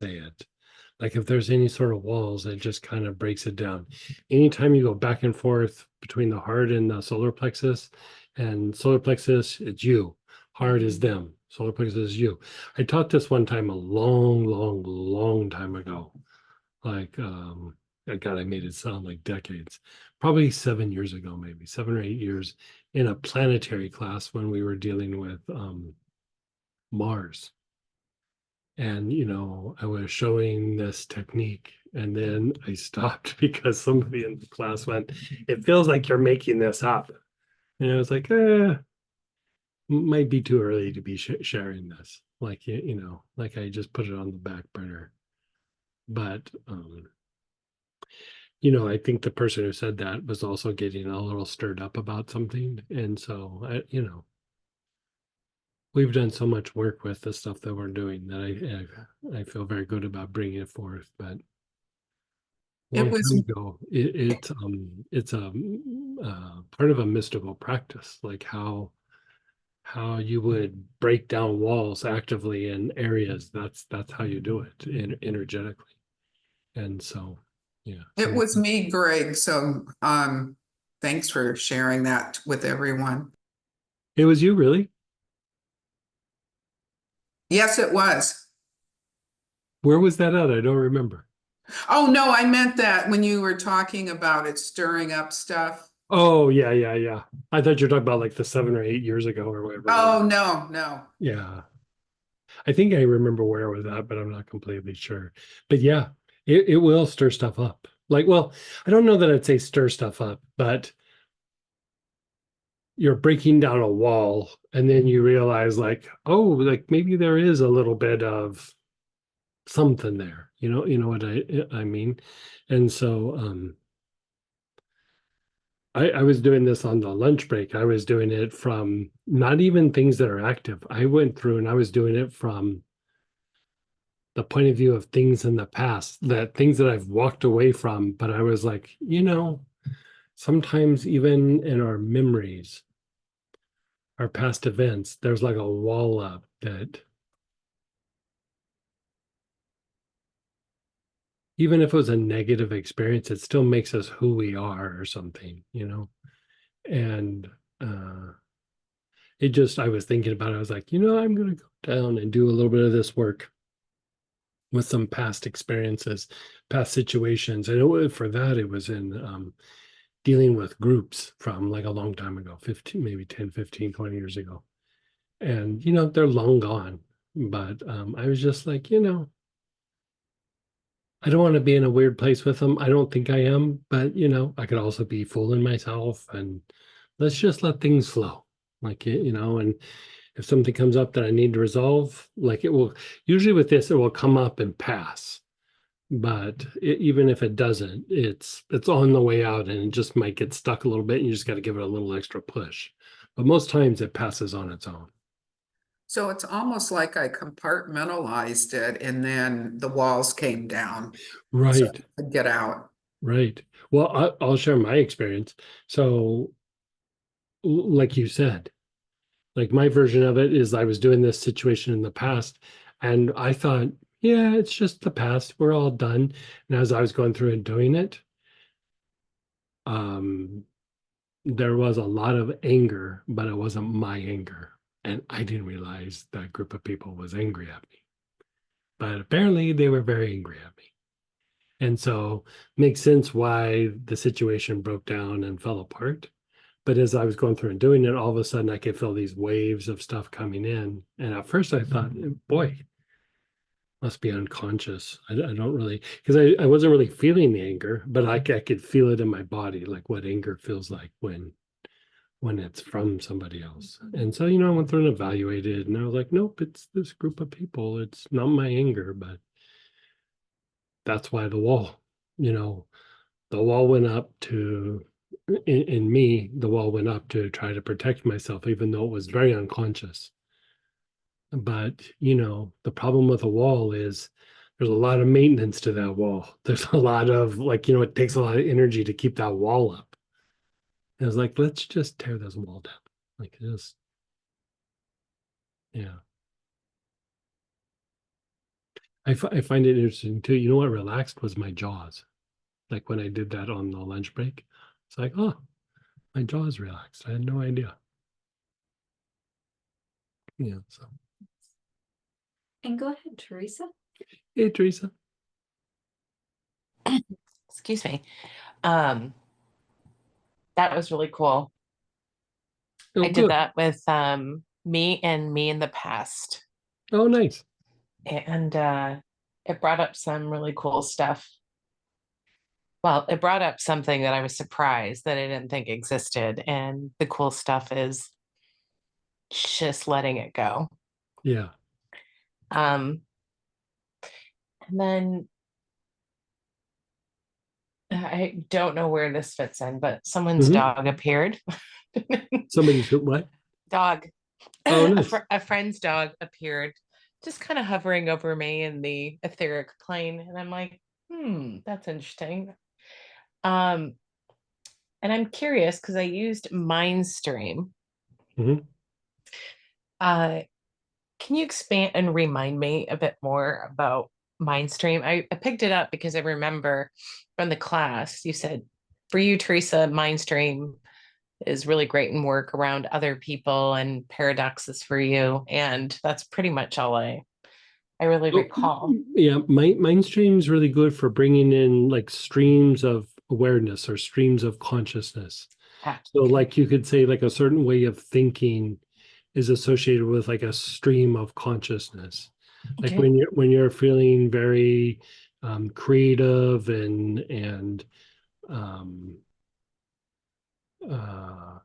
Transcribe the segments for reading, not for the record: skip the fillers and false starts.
say it. Like if there's any sort of walls, it just kind of breaks it down. Anytime you go back and forth between the heart and the solar plexus, it's you. Heart is them. Solar plexus is you. I taught this one time a long, long, long time ago. Like, God, I made it sound like decades. Probably 7 years ago, maybe 7 or 8 years in a planetary class when we were dealing with Mars. And, I was showing this technique and then I stopped because somebody in the class went, "It feels like you're making this up." And I was like, might be too early to be sharing this. Like, like I just put it on the back burner. But, I think the person who said that was also getting a little stirred up about something. And so, we've done so much work with the stuff that we're doing that I feel very good about bringing it forth. But It long was time ago, it's a part of a mystical practice, like how you would break down walls actively in areas. That's how you do it energetically. And so, yeah. it So was me, Greg. So thanks for sharing that with everyone. it was you, really? Yes, it was. Where was that at? I don't remember. Oh no, I meant that when you were talking about it stirring up stuff. Oh, yeah, yeah, yeah. I thought you were talking about like the 7 or 8 years ago or whatever it was. Oh no, no. Yeah. I think I remember where it was at, but I'm not completely sure. But yeah, it will stir stuff up. Like, well, I don't know that I'd say stir stuff up, but you're breaking down a wall and then you realize like, oh, like maybe there is a little bit of something there. You know what I mean? And so I was doing this on the lunch break. I was doing it from not even things that are active. I went through and I was doing it from the point of view of things in the past, that things that I've walked away from, but I was like, sometimes even in our memories, our past events, there's like a wall up that even if it was a negative experience, it still makes us who we are or something. And I was thinking about it. I was like, I'm going to go down and do a little bit of this work with some past experiences, past situations. I know for that, it was in dealing with groups from like a long time ago, 15, maybe 10, 15, 20 years ago. And, they're long gone. But I was just like, I don't want to be in a weird place with them. I don't think I am, but I could also be fooling myself and let's just let things flow. Like, and if something comes up that I need to resolve, like it will, usually with this, it will come up and pass. But even if it doesn't, it's on the way out and it just might get stuck a little bit and you just got to give it a little extra push. But most times it passes on its own. So it's almost like I compartmentalized it and then the walls came down so Right, I could get out. right. Well, I'll share my experience. So, like you said, like my version of it is I was doing this situation in the past and I thought, yeah, it's just the past. We're all done. And as I was going through and doing it, um, there was a lot of anger, but it wasn't my anger. And I didn't realize that group of people was angry at me. But apparently they were very angry at me. And so makes sense why the situation broke down and fell apart. But as I was going through and doing it, all of a sudden I could feel these waves of stuff coming in. And at first I thought, boy, must be unconscious. I don't really, because I wasn't really feeling the anger, but I could feel it in my body, like what anger feels like when it's from somebody else. And so, I went through and evaluated and I was like, nope, it's this group of people. It's not my anger, but that's why you know, the wall went up in me, the wall went up to try to protect myself, even though it was very unconscious. But, the problem with a wall is there's a lot of maintenance to that wall. There's a lot of like, it takes a lot of energy to keep that wall up. And I was like, let's just tear this wall down. Like this. Yeah. I find it interesting too. You know what relaxed was my jaws. Like when I did that on the lunch break, it's like, oh, my jaws relaxed. I had no idea. Yeah. So, And go ahead, Teresa. hey, Teresa. Excuse me. Um, that was really cool. Oh, I did good. that with me in the past. Oh, nice. And it brought up some really cool stuff. Well, it brought up something that I was surprised that I didn't think existed. And the cool stuff is just letting it go. Yeah. Um, and then I don't know where this fits in, but someone's Mhm. dog appeared. Somebody's what? Dog. Oh, nice. A friend's dog appeared, just kind of hovering over me in the etheric plane. And I'm like, that's interesting. Um, and I'm curious because I used Mindstream. Mhm. Uh, can you expand and remind me a bit more about Mindstream? I picked it up because I remember from the class you said, for you, Teresa, Mindstream is really great in work around other people and paradoxes for you. And that's pretty much all I really Oh, recall. yeah. Mind stream's really good for bringing in like streams of awareness or streams of consciousness. Ah, So, okay. like you could say, like a certain way of thinking is associated with like a stream of consciousness. Like Okay. when you're feeling very creative and um, uh,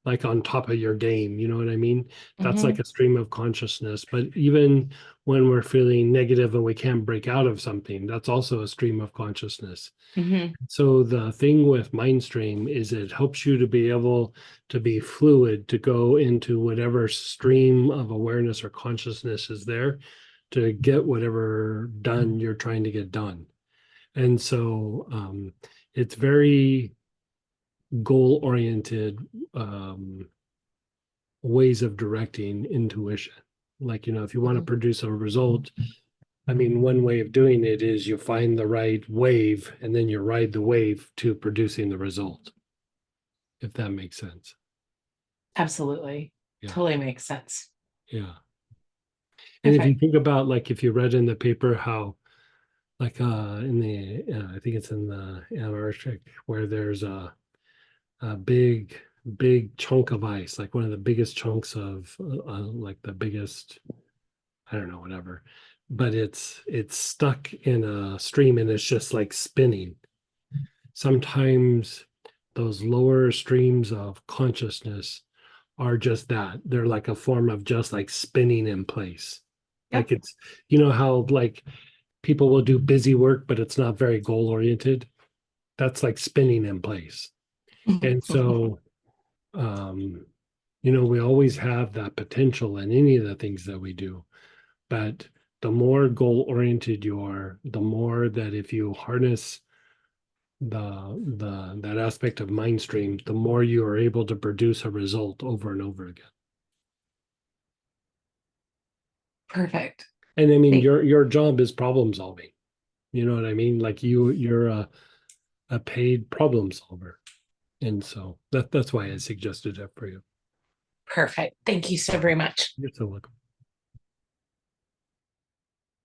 like on top of your game, you know what I mean? That's like Mm-hmm. a stream of consciousness. But even when we're feeling negative and we can't break out of something, that's also a stream of consciousness. Mm-hmm. So the thing with Mindstream is it helps you to be able to be fluid, to go into whatever stream of awareness or consciousness is there to get whatever done you're trying to get done. And so it's very goal oriented ways of directing intuition. Like, you know, if you want to Mm-hmm. produce a result, I mean, one way of doing it is you find the right wave and then you ride the wave to producing the result, if that makes sense. Absolutely. Yeah. Totally makes sense. Yeah. And if you Perfect. think about like if you read in the paper how like in the I think it's in the Antarctic where there's a big chunk of ice, like one of the biggest chunks of like the biggest I don't know whatever, but it's stuck in a stream and it's just like spinning. Sometimes those lower streams of consciousness are just that. They're like a form of just like spinning in place. Like Yep. it's, you know, how like people will do busy work, but it's not very goal oriented. That's like spinning in place. And so, um, you know, we always have that potential in any of the things that we do. But the more goal oriented you are, the more that if you harness the that aspect of mind stream, the more you are able to produce a result over and over again. Perfect. And I mean, Thank- your job is problem solving. You know what I mean? Like you're a paid problem solver, and so that's why I suggested that for you. Perfect. Thank you so very much. You're so welcome.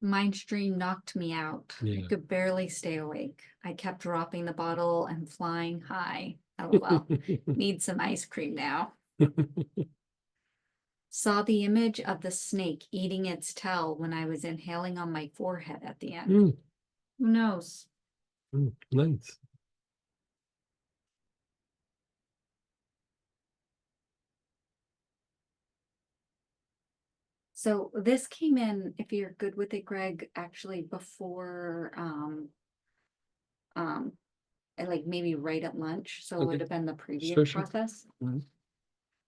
Mindstream knocked me out. I Yeah. could barely stay awake. I kept dropping the bottle and flying high. LOL. Need some ice cream now. Saw the image of the snake eating its tail when I was inhaling on my forehead at the end. Mm, Who knows? nice. So this came in, if you're good with it, Greg, actually before and like maybe right at lunch. So it would Okay. have been the previous Sure, sure. process. Mhm.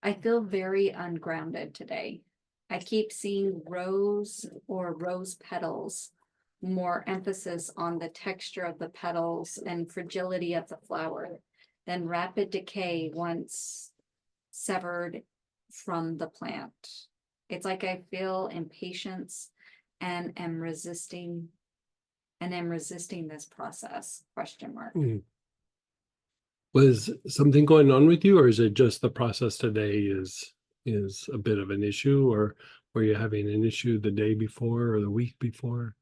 I feel very ungrounded today. I keep seeing rose or rose petals, more emphasis on the texture of the petals and fragility of the flower than rapid decay once severed from the plant. It's like I feel impatience and am resisting this process, question mark. Was something going on with you, or is it just the process today is a bit of an issue, or were you having an issue the day before or the week before?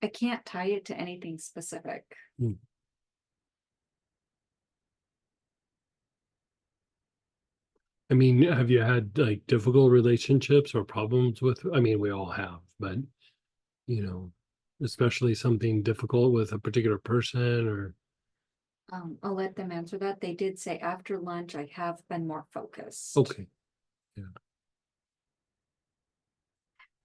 I can't tie it to anything specific. I mean, have you had like difficult relationships or problems with, I mean, we all have, but you know, especially something difficult with a particular person or I'll let them answer that. They did say after lunch, I have been more focused. okay.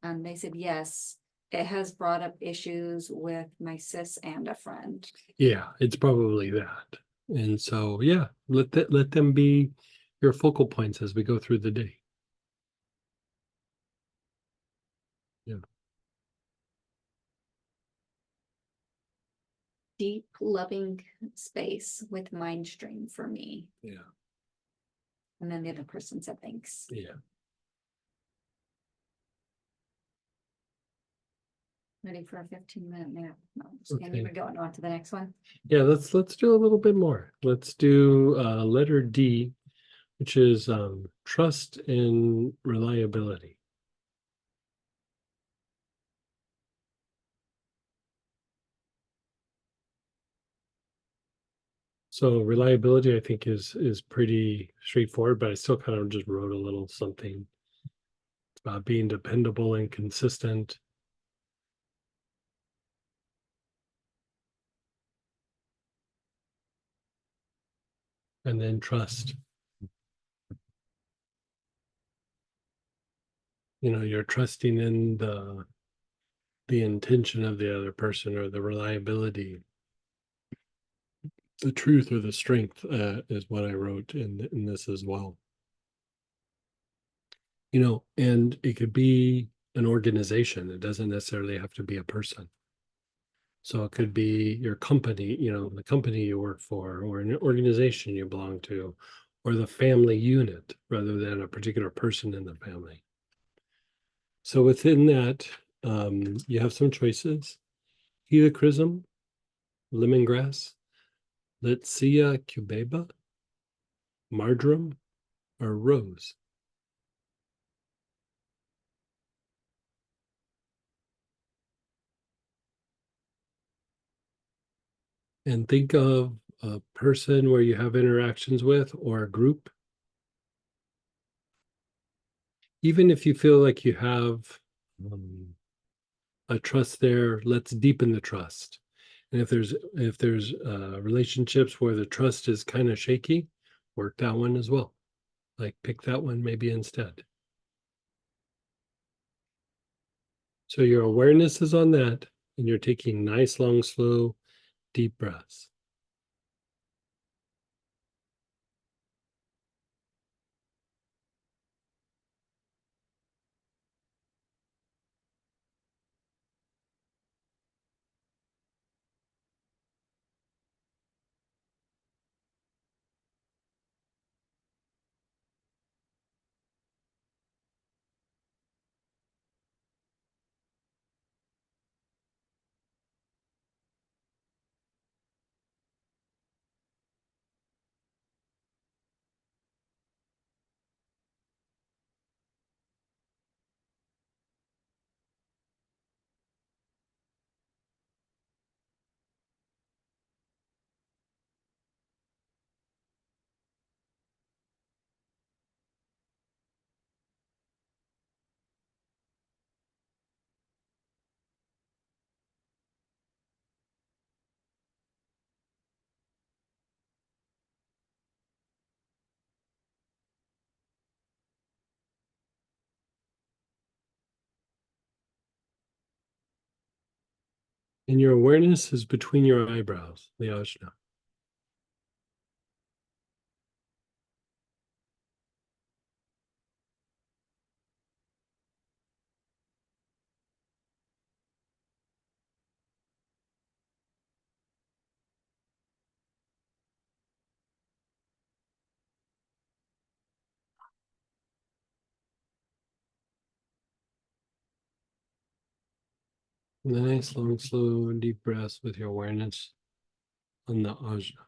And they said, yes, it has brought up issues with my sis and a friend. Yeah, it's probably that. And so yeah, let them be your focal points as we go through the day. Yeah. Deep, loving space with mind stream for me. Yeah. And then the other person said, thanks. Yeah. Ready for a 15-minute nap. No, I'm just gonna keep Okay. it going on to the next one. Yeah, let's do a little bit more. Let's do letter D, which is trust and reliability. So reliability, I think, is pretty straightforward, but I still kind of just wrote a little something about being dependable and consistent. And then trust. You know, you're trusting in the intention of the other person or the reliability, the truth or the strength is what I wrote in this as well. You know, and it could be an organization. It doesn't necessarily have to be a person. So it could be your company, you know, the company you work for, or an organization you belong to, or the family unit rather than a particular person in the family. So within that, you have some choices: helichrysum, lemongrass, Litsea cubeba, marjoram, or rose. And think of a person where you have interactions with or a group. Even if you feel like you have a trust there, let's deepen the trust. And if there's relationships where the trust is kind of shaky, work that one as well. Like pick that one maybe instead. So your awareness is on that, and you're taking nice, long, slow, deep breaths. And your awareness is between your eyebrows, the ajna. Nice, long, slow, deep breaths with your awareness on the ajna.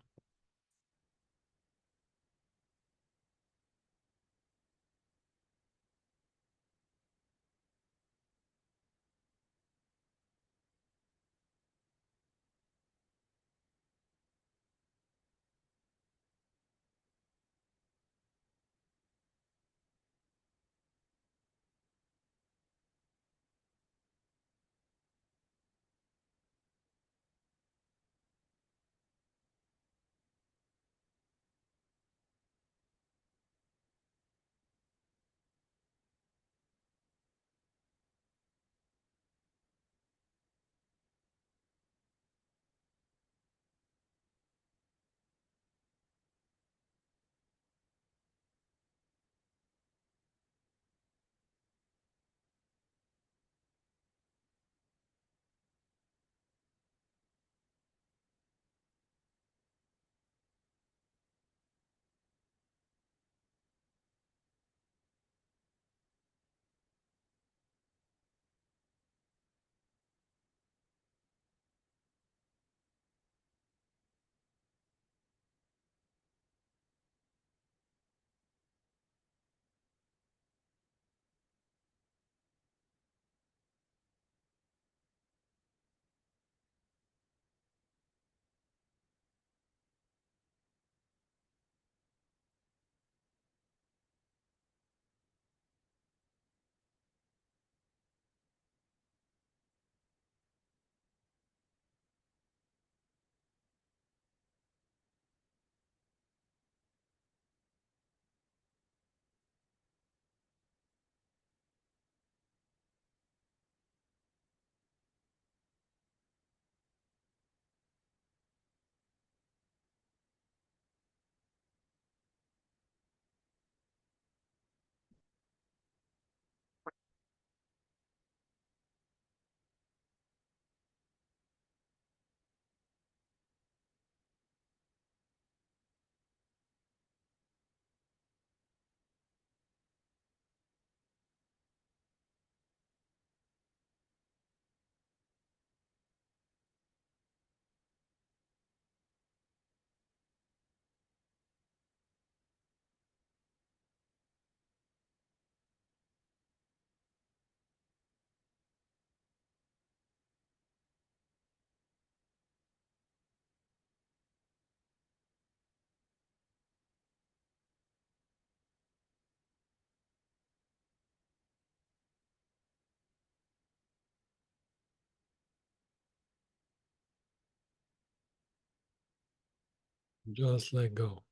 Just let go.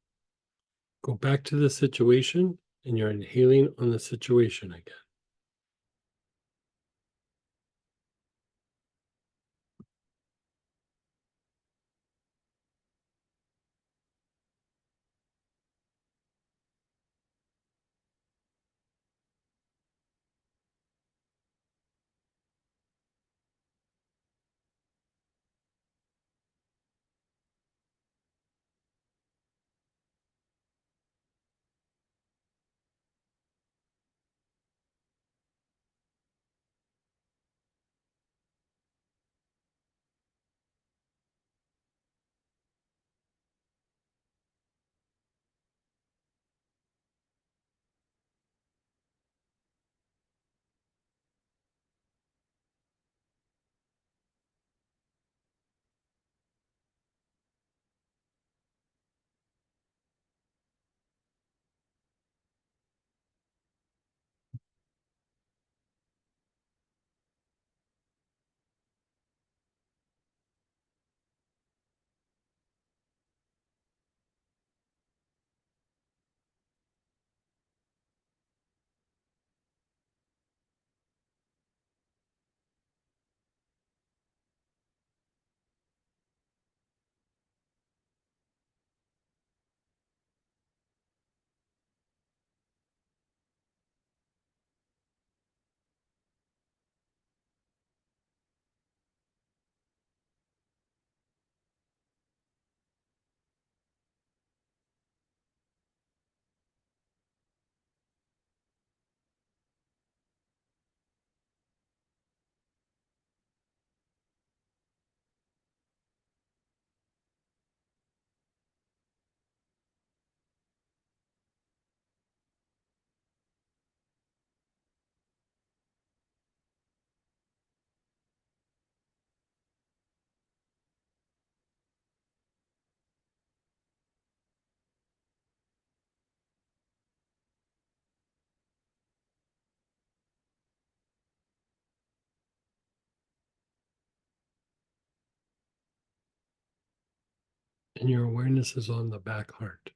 Go back to the situation, and you're inhaling on the situation again. And your awareness is on the back heart.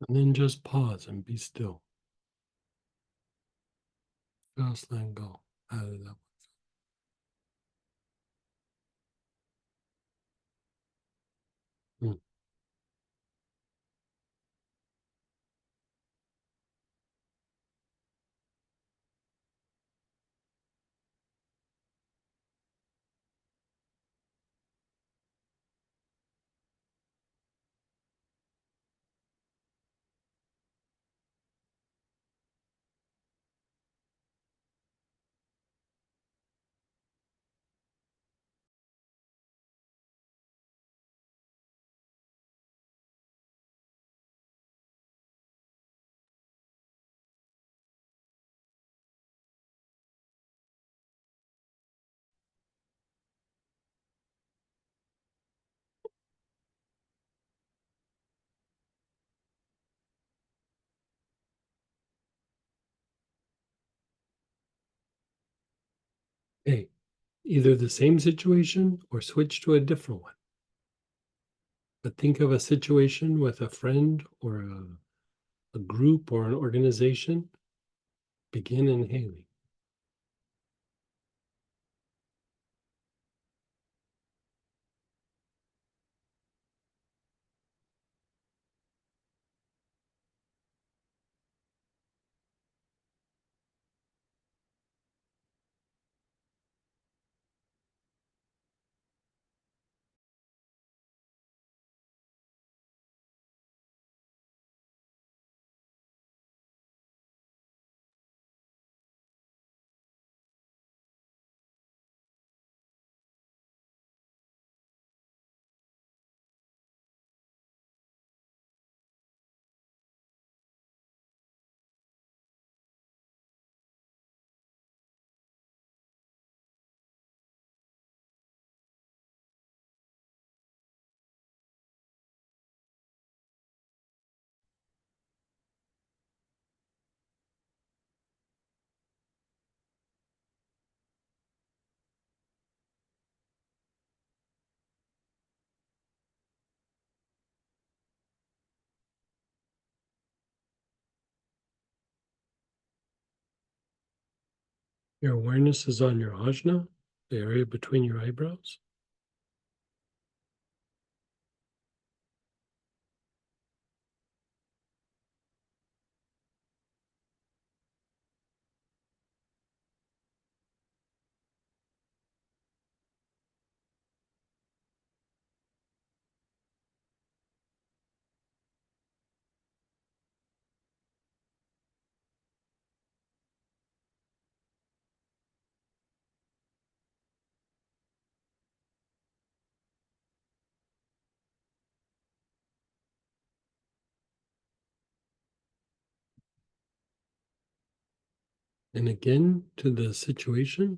And then just pause and be still. Just let go. How did that? Hmm. Okay. Either the same situation or switch to a different one. But think of a situation with a friend or a group or an organization. Begin inhaling. Your awareness is on your ajna, the area between your eyebrows. And again to the situation.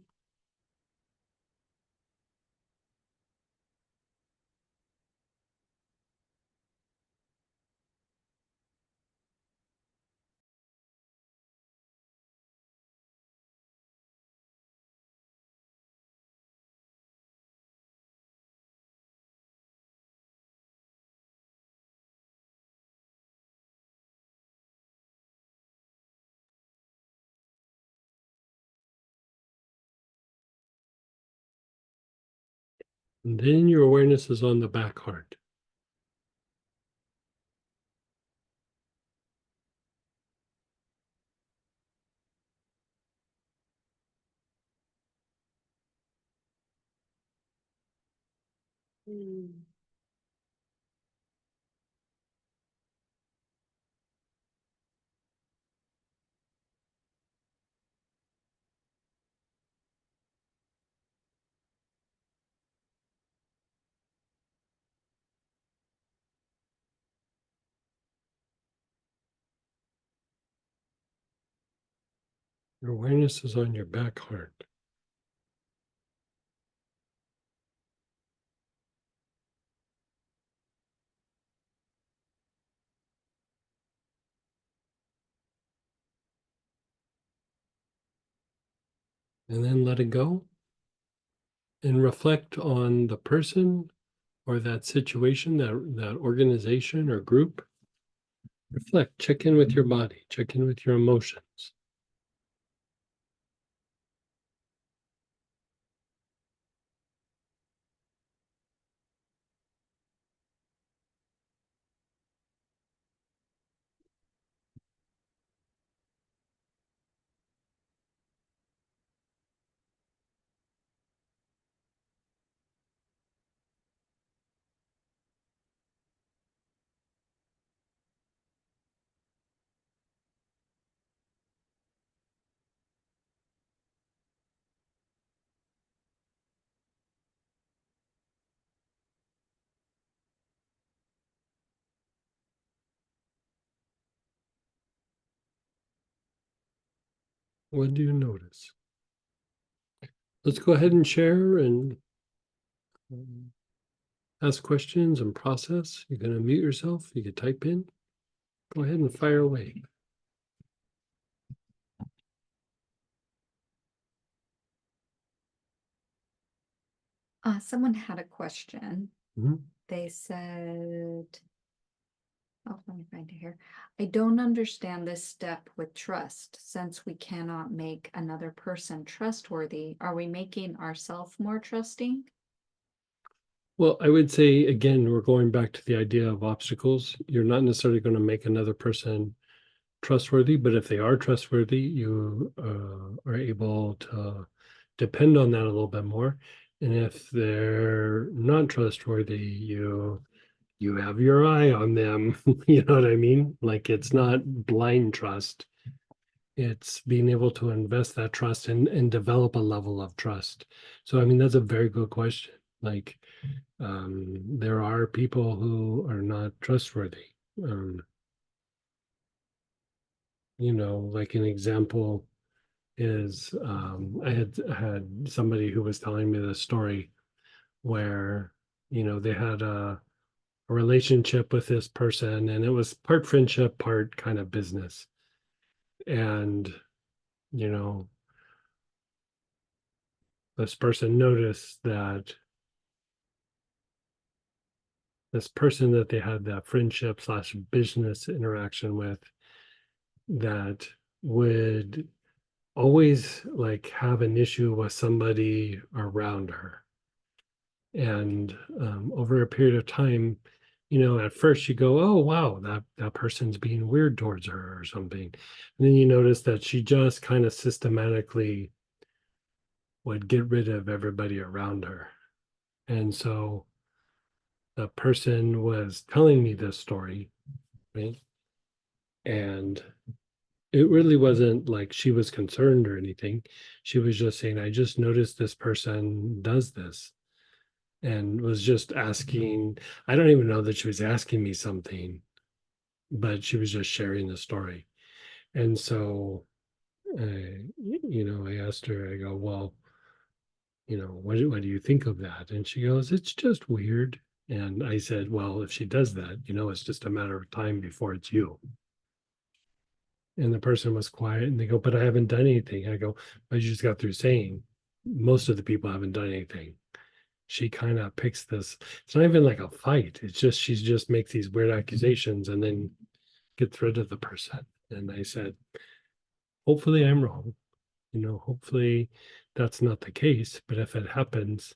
And then your awareness is on the back heart. Your awareness is on your back heart. And then let it go and reflect on the person or that situation, that organization or group. Reflect, check in with your body, check in with your emotions. What do you notice? Let's go ahead and share and ask questions and process. You're going to mute yourself. You can type in. Go ahead and fire away. Someone had a question. Mhm. They said, oh, let me find it here. I don't understand this step with trust. Since we cannot make another person trustworthy, are we making ourselves more trusting? Well, I would say, again, we're going back to the idea of obstacles. You're not necessarily going to make another person trustworthy, but if they are trustworthy, you are able to depend on that a little bit more. And if they're not trustworthy, you have your eye on them. You know what I mean? Like it's not blind trust. It's being able to invest that trust and develop a level of trust. So I mean that's a very good question. Like there are people who are not trustworthy. Um, like an example is I had somebody who was telling me this story where they had a relationship with this person and it was part friendship, part kind of business. And you know this person noticed that this person that they had that friendship slash business interaction with that would always like have an issue with somebody around her. And over a period of time, at first you go, oh wow, that person's being weird towards her or something. And then you notice that she just kind of systematically would get rid of everybody around her. And so the person was telling me this story, right? And it really wasn't like she was concerned or anything. She was just saying, I just noticed this person does this, and was just asking. I don't even know that she was asking me something, but she was just sharing the story. And so, I asked her, I go, well, what do you think of that? And she goes, it's just weird. And I said, well, if she does that, it's just a matter of time before it's you. And the person was quiet and they go, but I haven't done anything. I go, I just got through saying most of the people haven't done anything. She kind of picks this. It's not even like a fight. It's just, she just makes these weird accusations and then gets rid of the person. And I said, hopefully I'm wrong. Hopefully that's not the case. But if it happens,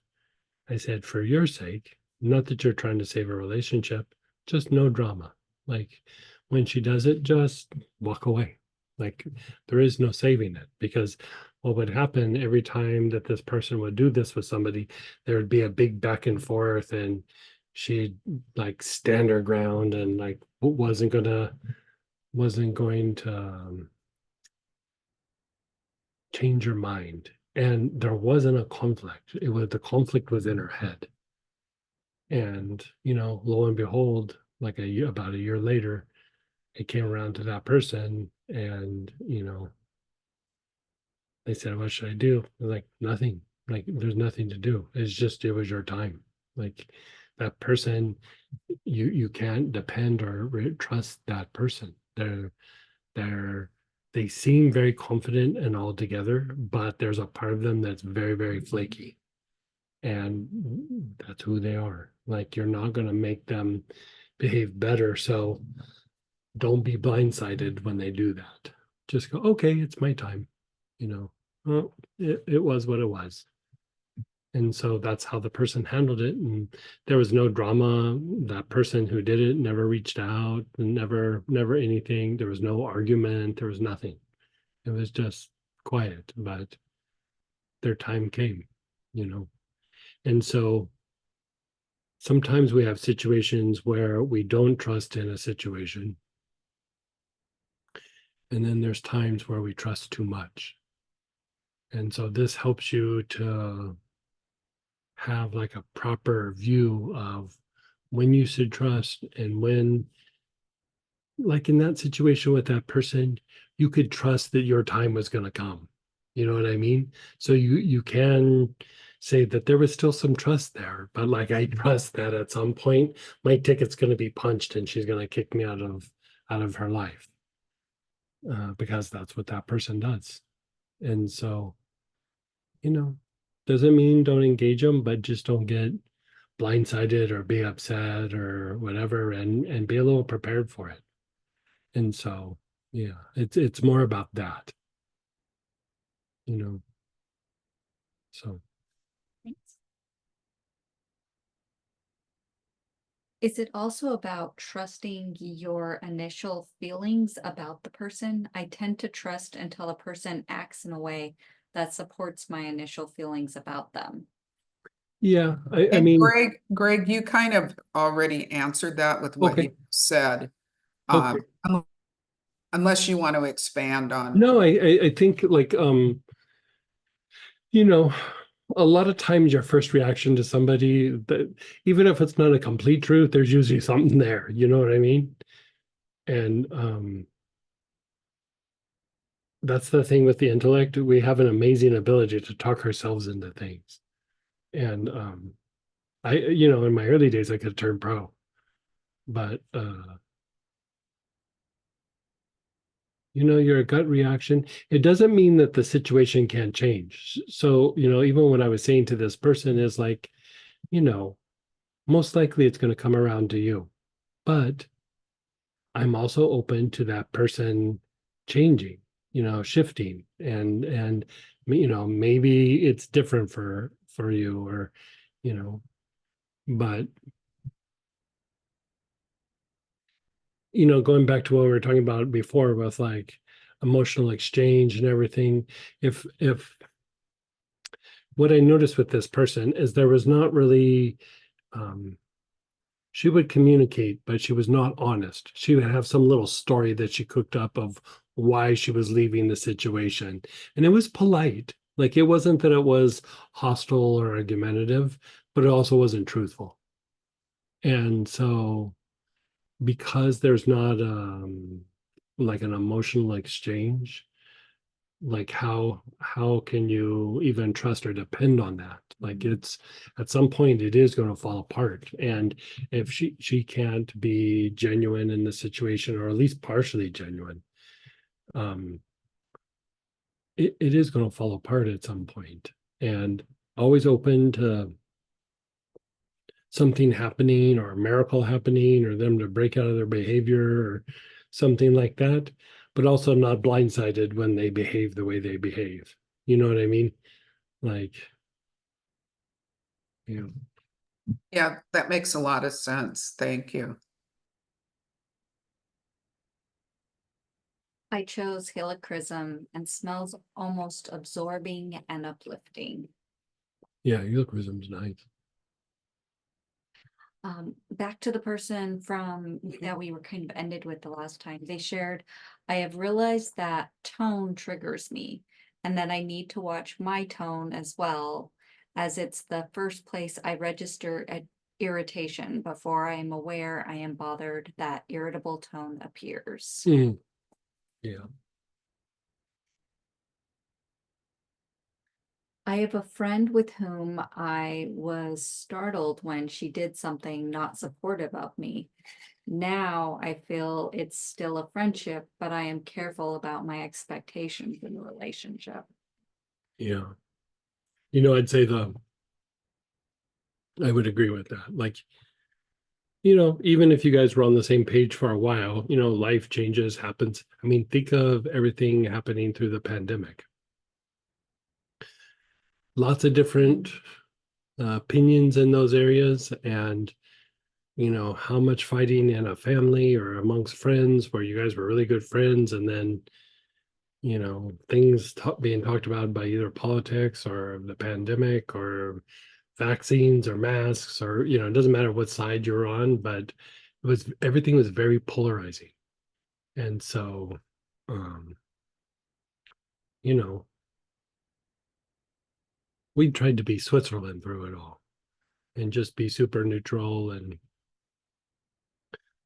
I said, for your sake, not that you're trying to save a relationship, just no drama. Like when she does it, just walk away. Like there is no saving it, because what would happen every time that this person would do this with somebody, there would be a big back and forth, and she'd like stand her ground and like wasn't going to change her mind. And there wasn't a conflict. The conflict was in her head. And, lo and behold, like about a year later, it came around to that person, and, they said, what should I do? I was like, nothing. Like, there's nothing to do. It was your time. Like that person, you can't depend or trust that person. They're they seem very confident and all together, but there's a part of them that's very, very flaky. And that's who they are. Like you're not going to make them behave better. So don't be blindsided when they do that. Just go, okay, it's my time. Well, it was what it was. And so that's how the person handled it. And there was no drama. That person who did it never reached out, never anything. There was no argument. There was nothing. It was just quiet, but their time came, you know. And so sometimes we have situations where we don't trust in a situation. And then there's times where we trust too much. And so this helps you to have like a proper view of when you should trust, and when, like in that situation with that person, you could trust that your time was going to come. You know what I mean? So you can say that there was still some trust there, but like I trust that at some point my ticket's going to be punched and she's going to kick me out of her life, because that's what that person does. And so, doesn't mean don't engage them, but just don't get blindsided or be upset or whatever, and be a little prepared for it. And so, yeah, it's more about that, you know. So Thanks. Is it also about trusting your initial feelings about the person? I tend to trust until a person acts in a way that supports my initial feelings about them. yeah, I And mean, Greg, you kind of already answered that with what okay, you said. okay. Unless you want to expand on. No, I think like you know, a lot of times your first reaction to somebody, that even if it's not a complete truth, there's usually something there. You know what I mean? And that's the thing with the intellect. We have an amazing ability to talk ourselves into things. And in my early days, I could turn pro, but your gut reaction, it doesn't mean that the situation can't change. So, even what I was saying to this person is like, most likely it's going to come around to you, but I'm also open to that person changing, shifting, and maybe it's different for you, or you know but going back to what we were talking about before with like emotional exchange and everything, if what I noticed with this person is there was not really, um she would communicate, but she was not honest. She would have some little story that she cooked up of why she was leaving the situation. And it was polite. Like it wasn't that it was hostile or argumentative, but it also wasn't truthful. And so because there's not like an emotional exchange, like how can you even trust or depend on that? Like it's at some point it is going to fall apart. And if she can't be genuine in the situation, or at least partially genuine, um it is going to fall apart at some point. And always open to something happening, or a miracle happening, or them to break out of their behavior or something like that, but also not blindsided when they behave the way they behave. You know what I mean? Like, Yeah. Yeah, that makes a lot of sense. Thank you. I chose helichrysum and smells almost absorbing and uplifting. Yeah, helichrysum's nice. Back to the person from that we were kind of ended with the last time. They shared, I have realized that tone triggers me and that I need to watch my tone as well, as it's the first place I register at irritation before I am aware I am bothered that irritable tone appears. Mhm. Yeah. I have a friend with whom I was startled when she did something not supportive of me. Now I feel it's still a friendship, but I am careful about my expectations in the relationship. Yeah. I'd say I would agree with that. Like, even if you guys were on the same page for a while, life changes, happens. I mean, think of everything happening through the pandemic. Lots of different opinions in those areas, and how much fighting in a family or amongst friends where you guys were really good friends, and then things being talked about by either politics or the pandemic or vaccines or masks, or it doesn't matter what side you're on, but everything was very polarizing. And so um you know we tried to be Switzerland through it all and just be super neutral. And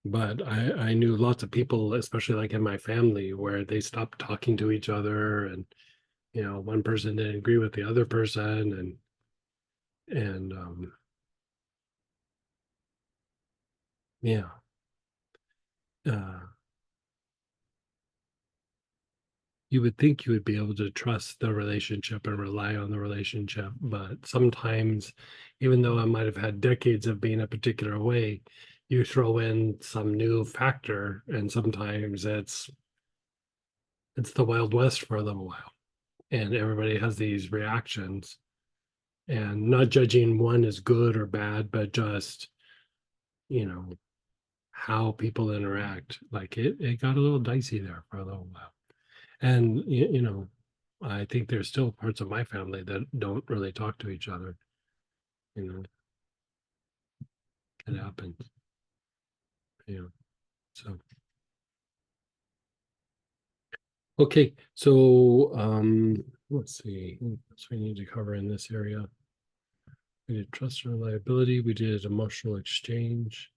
but I knew lots of people, especially like in my family, where they stopped talking to each other, and one person didn't agree with the other person, and yeah. uh you would think you would be able to trust the relationship and rely on the relationship, but sometimes, even though I might have had decades of being a particular way, you throw in some new factor, and sometimes it's the Wild West for a little while, and everybody has these reactions. And not judging one as good or bad, but just you know how people interact. Like it got a little dicey there for a little while. And I think there's still parts of my family that don't really talk to each other. You know, it happens. So okay. So let's see. What else we need to cover in this area? We did trust and reliability. We did emotional exchange.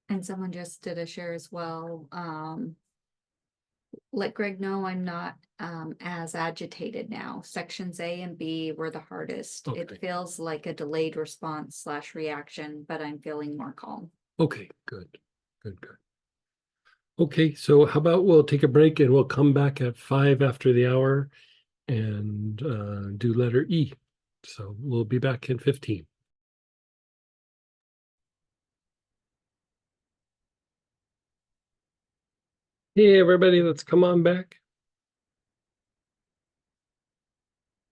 And someone just did a share as well. Let Greg know I'm not as agitated now. Sections A and B were the hardest. Okay. It feels like a delayed response slash reaction, but I'm feeling more calm. Okay, good. Good, good. Okay, so how about we'll take a break and we'll come back at 5 after the hour and do letter E. So we'll be back in 15. Hey, everybody, let's come on back.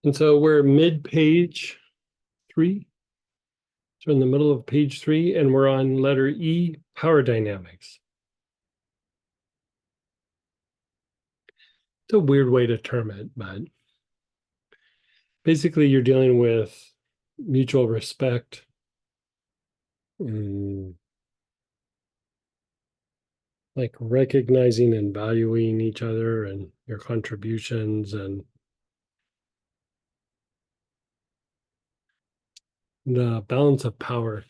And so we're mid-page 3. So in the middle of page 3, and we're on letter E, power dynamics. It's a weird way to term it, but basically you're dealing with mutual respect, like recognizing and valuing each other and your contributions, and the balance of power.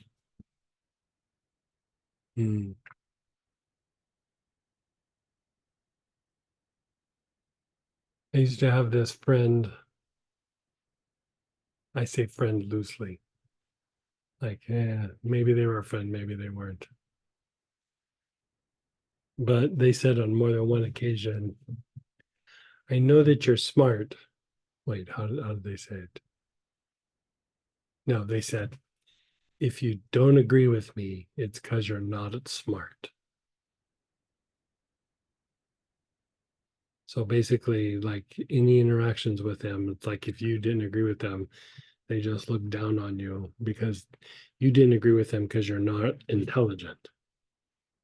I used to have this friend. I say friend loosely. Like, yeah, maybe they were a friend, maybe they weren't. But they said on more than one occasion, I know that you're smart. Wait, how did they say it? No, they said, if you don't agree with me, it's because you're not smart. So basically, like any interactions with them, it's like if you didn't agree with them, They just look down on you because you didn't agree with them because you're not intelligent.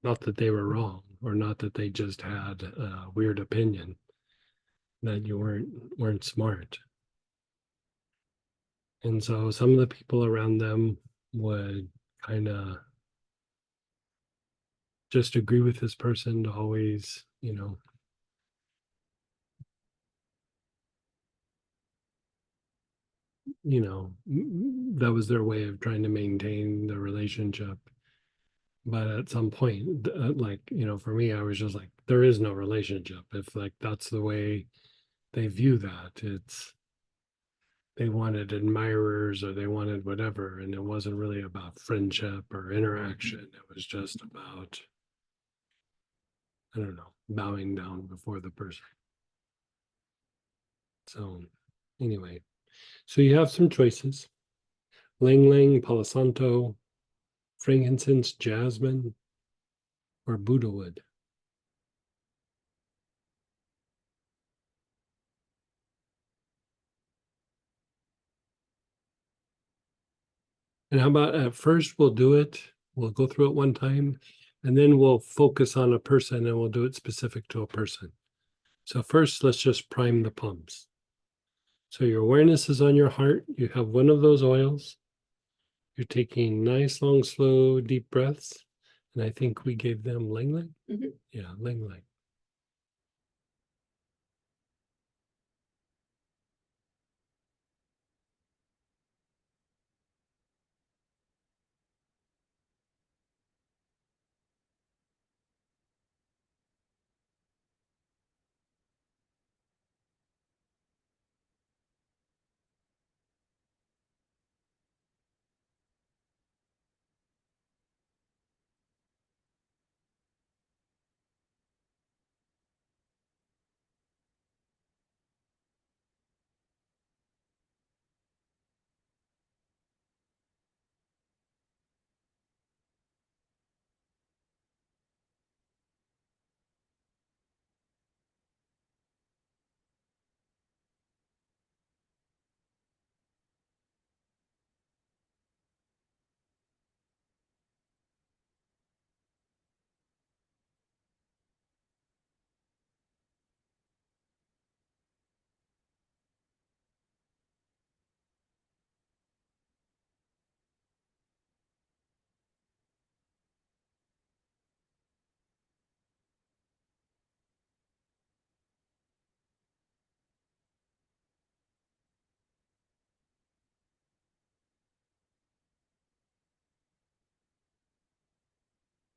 Not that they were wrong, or not that they just had a weird opinion, that you weren't smart. And so some of the people around them would kind of just agree with this person to always, that was their way of trying to maintain the relationship. But at some point, like, for me, I was just like, there is no relationship. If like that's the way they view that, it's they wanted admirers or they wanted whatever. And it wasn't really about friendship or interaction. It was just about, I don't know, bowing down before the person. So anyway, so you have some choices: Lang Lang, Palo Santo, frankincense, jasmine, or Buddha wood. And how about at first we'll do it, we'll go through it one time, and then we'll focus on a person and we'll do it specific to a person. So first, let's just prime the pumps. So your awareness is on your heart. You have one of those oils. You're taking nice, long, slow, deep breaths. And I think we gave them Lang Lang. Yeah, Lang Lang.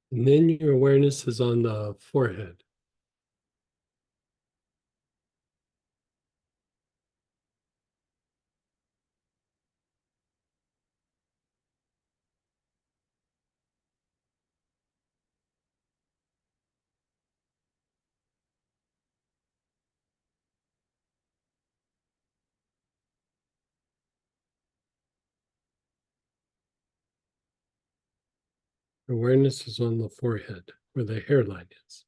And then your awareness is on the forehead. Awareness is on the forehead where the hairline is.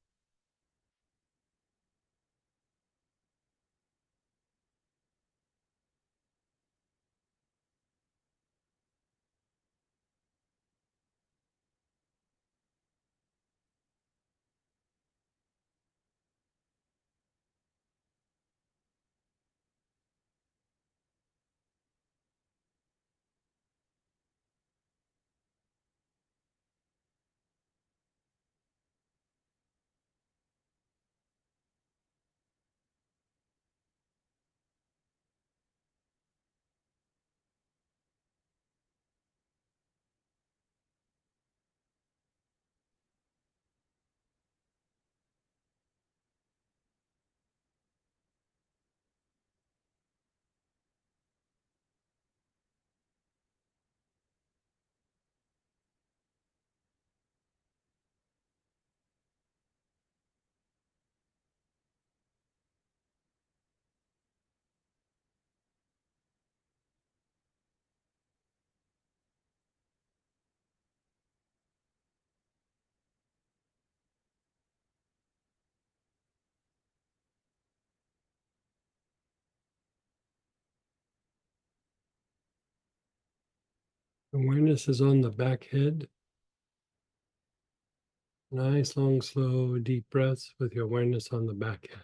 Awareness is on the back head. Nice, long, slow, deep breaths with your awareness on the back head.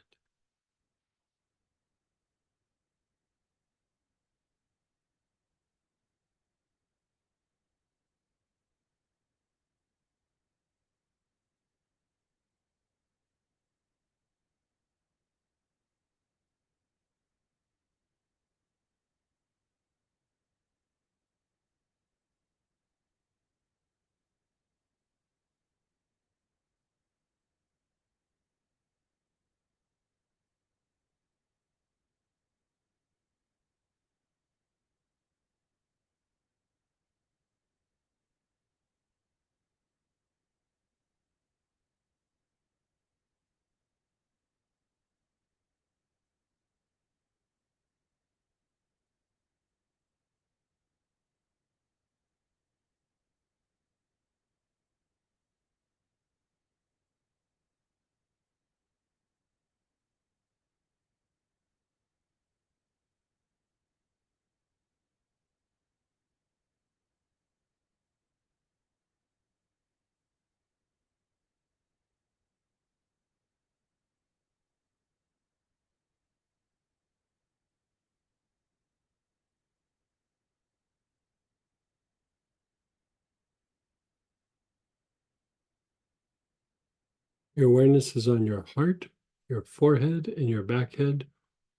Your awareness is on your heart, your forehead, and your back head,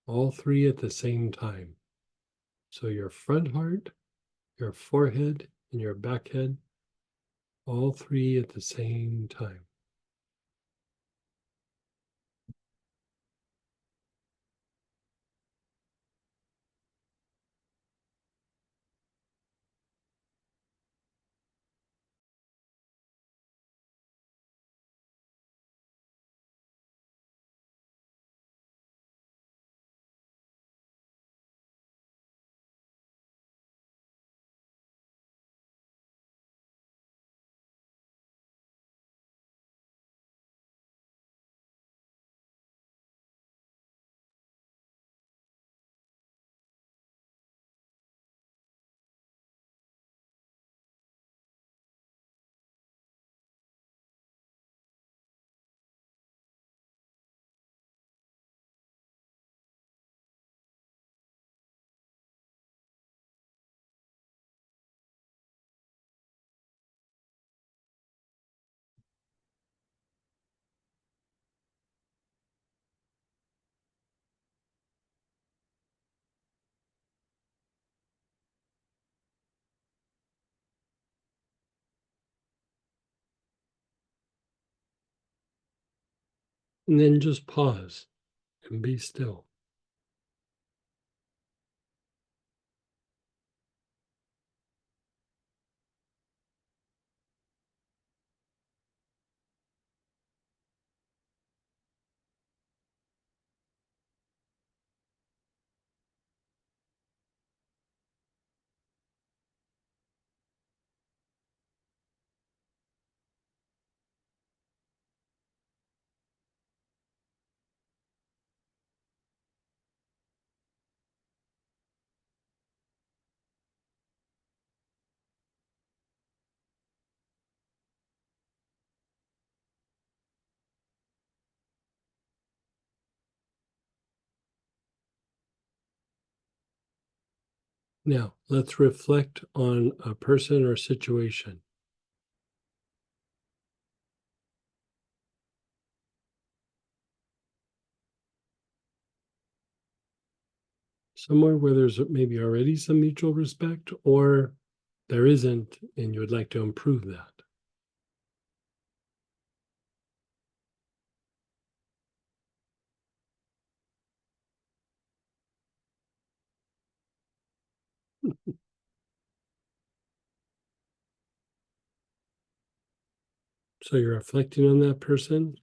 all three at the same time. So your front heart, your forehead, and your back head, all three at the same time. And then just pause and be still. Now, let's reflect on a person or situation. Somewhere where there's maybe already some mutual respect, or there isn't, and you would like to improve that. So you're reflecting on that person.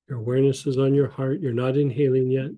Your awareness is on your heart. You're not inhaling yet.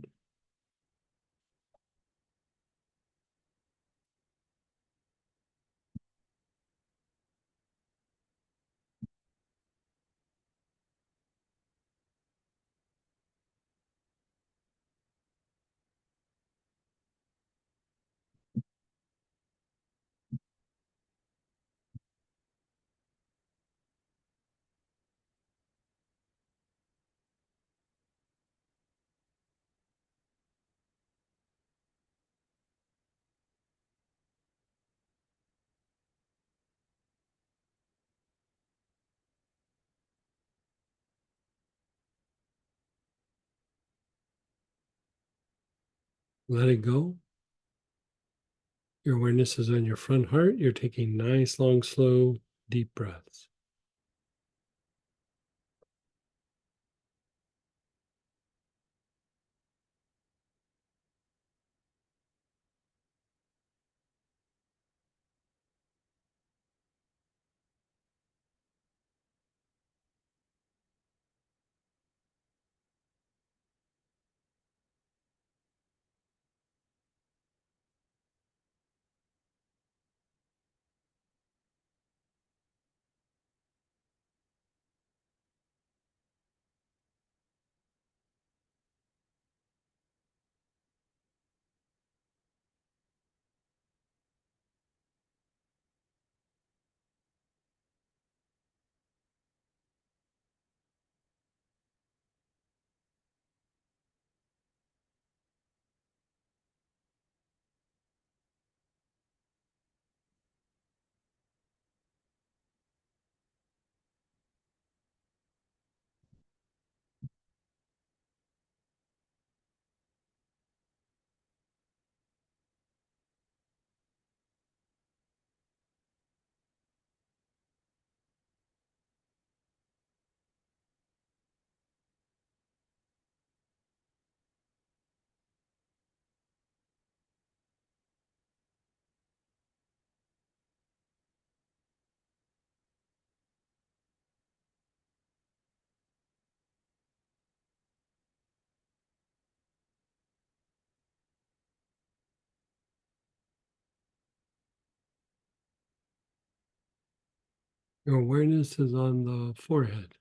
Let it go. Your awareness is on your front heart. You're taking nice, long, slow, deep breaths. Your awareness is on the forehead.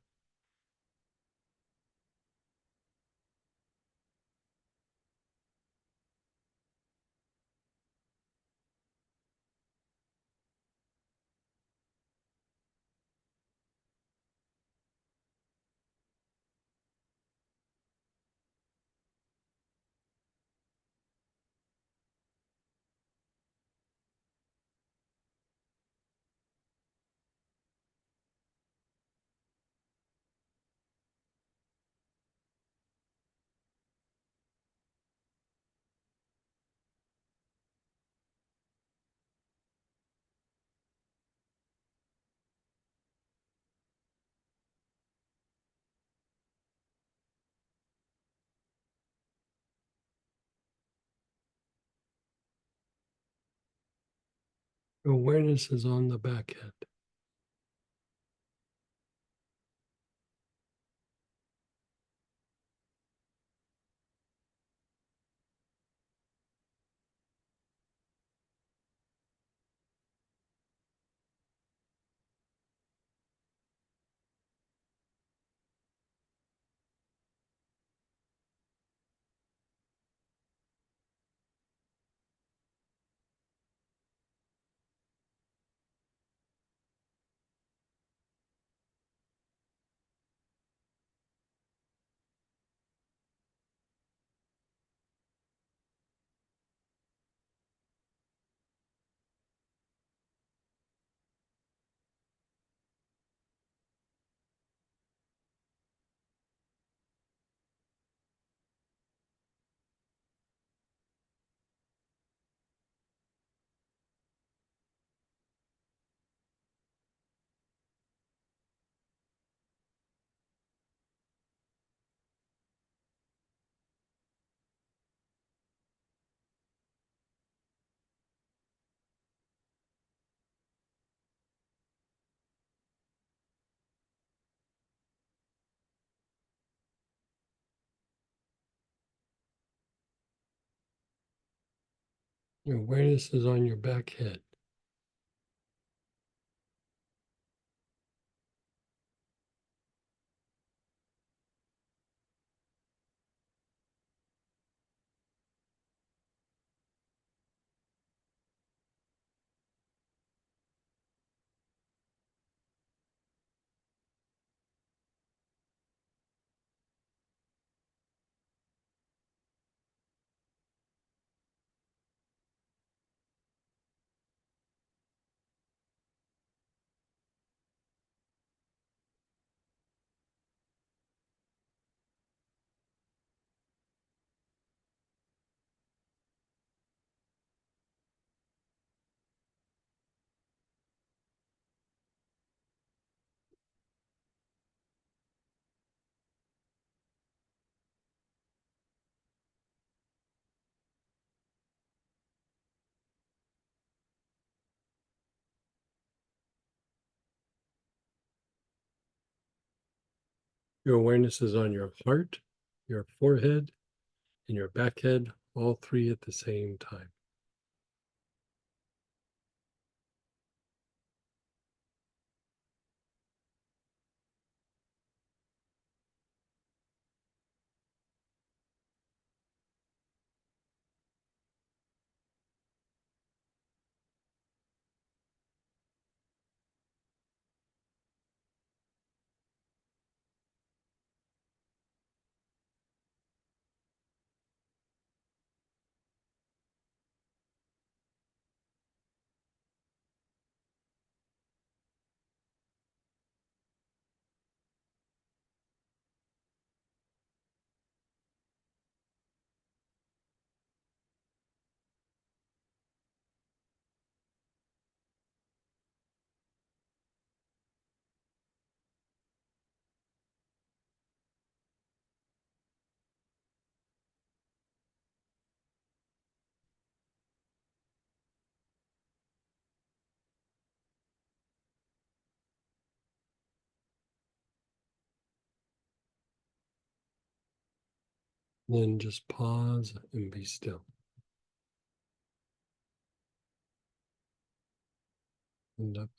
Your awareness is on the back head. Your awareness is on your back head. Your awareness is on your heart, your forehead, and your back head, all three at the same time. Then just pause and be still. And up.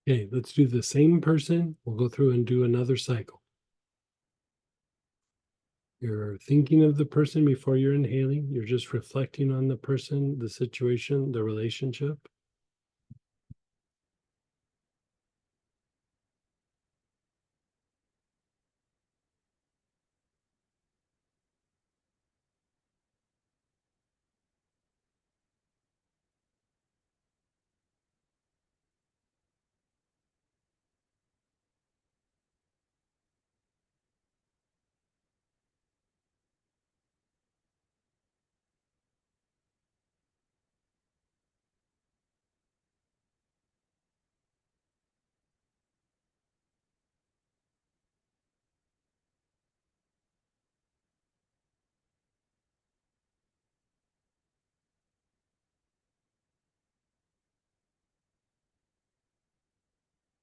Okay, let's do the same person. We'll go through and do another cycle. You're thinking of the person before you're inhaling. You're just reflecting on the person, the situation, the relationship.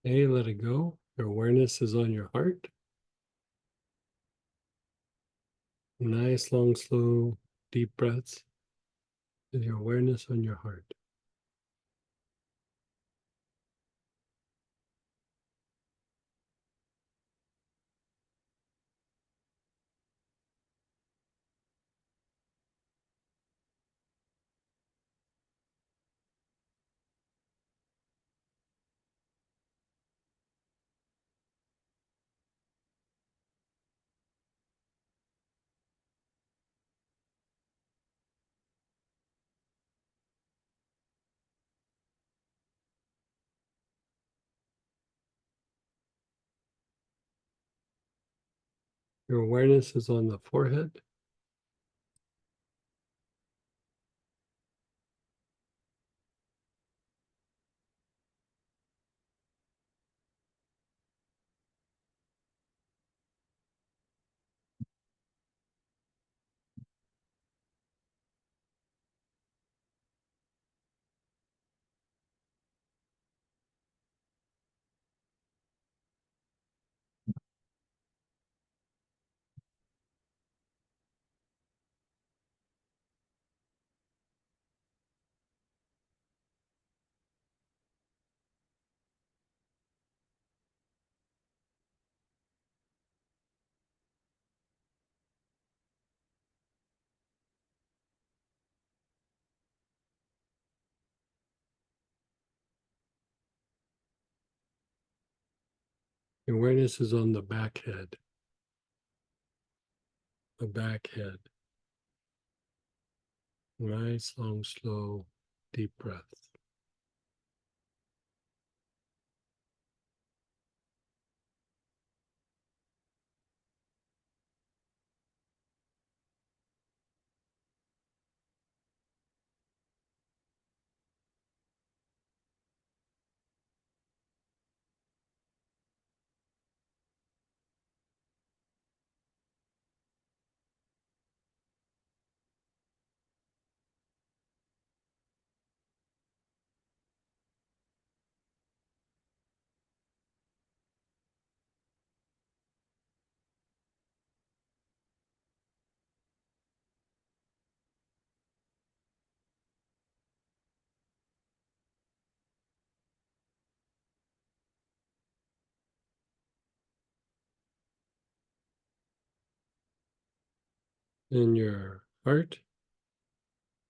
Okay, let it go. Your awareness is on your heart. Nice, long, slow, deep breaths with your awareness on your heart. Your awareness is on the forehead. Your awareness is on the back head. The back head. Nice, long, slow, deep breaths. in your heart,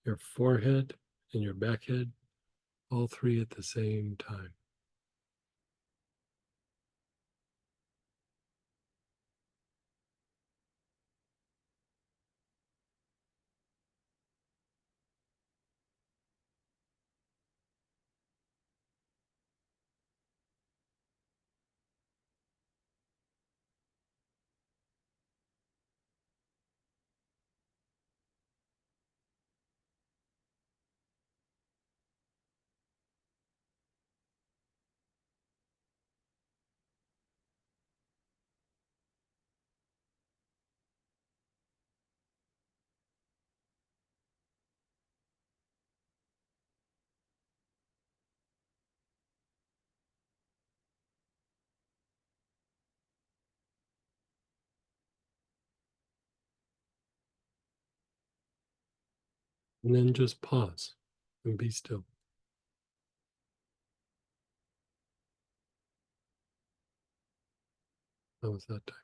your forehead, and your back head, all three at the same time. And then just pause and be still. How was that time?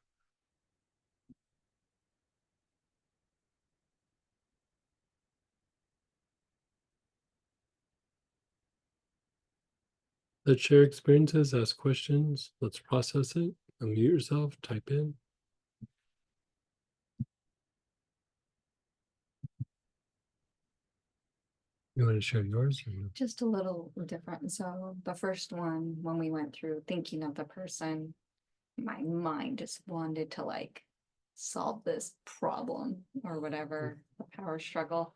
Let's share experiences, ask questions. Let's process it. Unmute yourself, type in. You want to share yours? Or no? Just a little different. So the first one, when we went through thinking of the person, my mind just wanted to like solve this problem or whatever, the power struggle.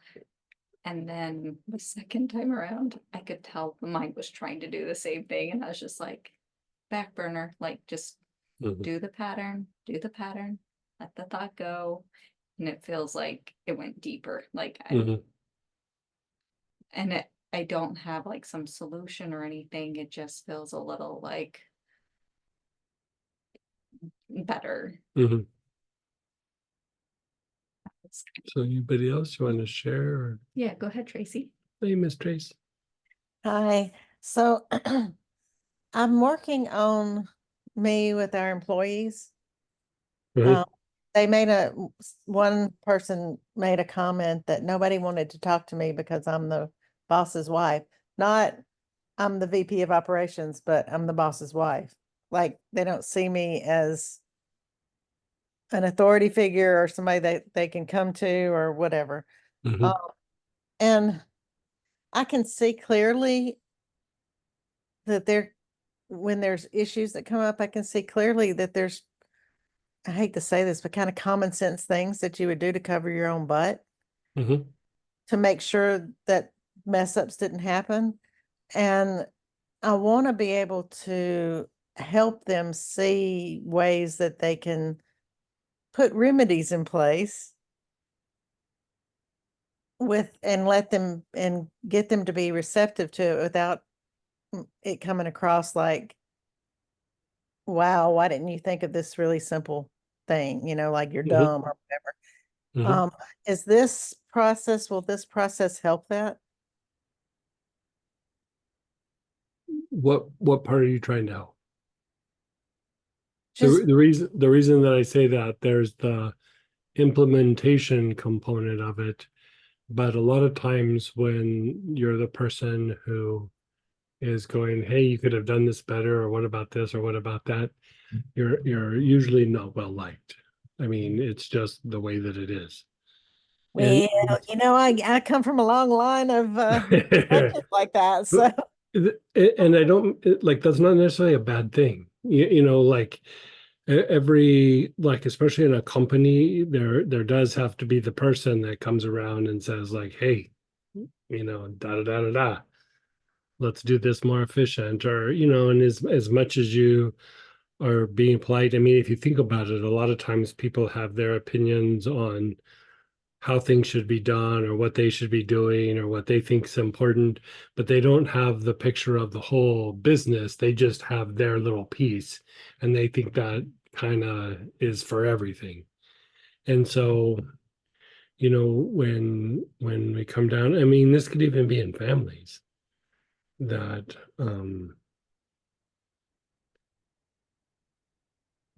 And then the second time around, I could tell the mind was trying to do the same thing. And I was just like, back burner, like just Mhm. do the pattern, let the thought go. And it feels like it went deeper. Like Mhm. I don't have like some solution or anything. It just feels a little like better. Mhm. So anybody else you want to share? Or Yeah, go ahead, Tracy. hey, Miss Trace. Hi. So I'm working on me with our employees. Mhm. They made one person made a comment that nobody wanted to talk to me because I'm the boss's wife. Not I'm the VP of operations, but I'm the boss's wife. Like they don't see me as an authority figure or somebody that they can come to or whatever. Mhm. And I can see clearly that when there's issues that come up, I can see clearly that there's, I hate to say this, but kind of common sense things that you would do to cover your own butt Mhm. to make sure that mess ups didn't happen. And I want to be able to help them see ways that they can put remedies in place and let them and get them to be receptive to it without it coming across like, wow, why didn't you think of this really simple thing? Like you're Mhm. dumb or whatever. Mhm. Will this process help that? What part are you trying to help? Just The reason that I say that, there's the implementation component of it, but a lot of times when you're the person who is going, hey, you could have done this better, or what about this, or what about that, you're usually not well liked. I mean, it's just the way that it is. And well, I come from a long line of interactions like that. So and I don't like, that's not necessarily a bad thing. Like every, like, especially in a company, there does have to be the person that comes around and says like, hey, da da da da da, let's do this more efficient, or and as much as you are being polite, I mean, if you think about it, a lot of times people have their opinions on how things should be done or what they should be doing or what they think is important, but they don't have the picture of the whole business. They just have their little piece, and they think that kind of is for everything. And so, when we come down, I mean, this could even be in families that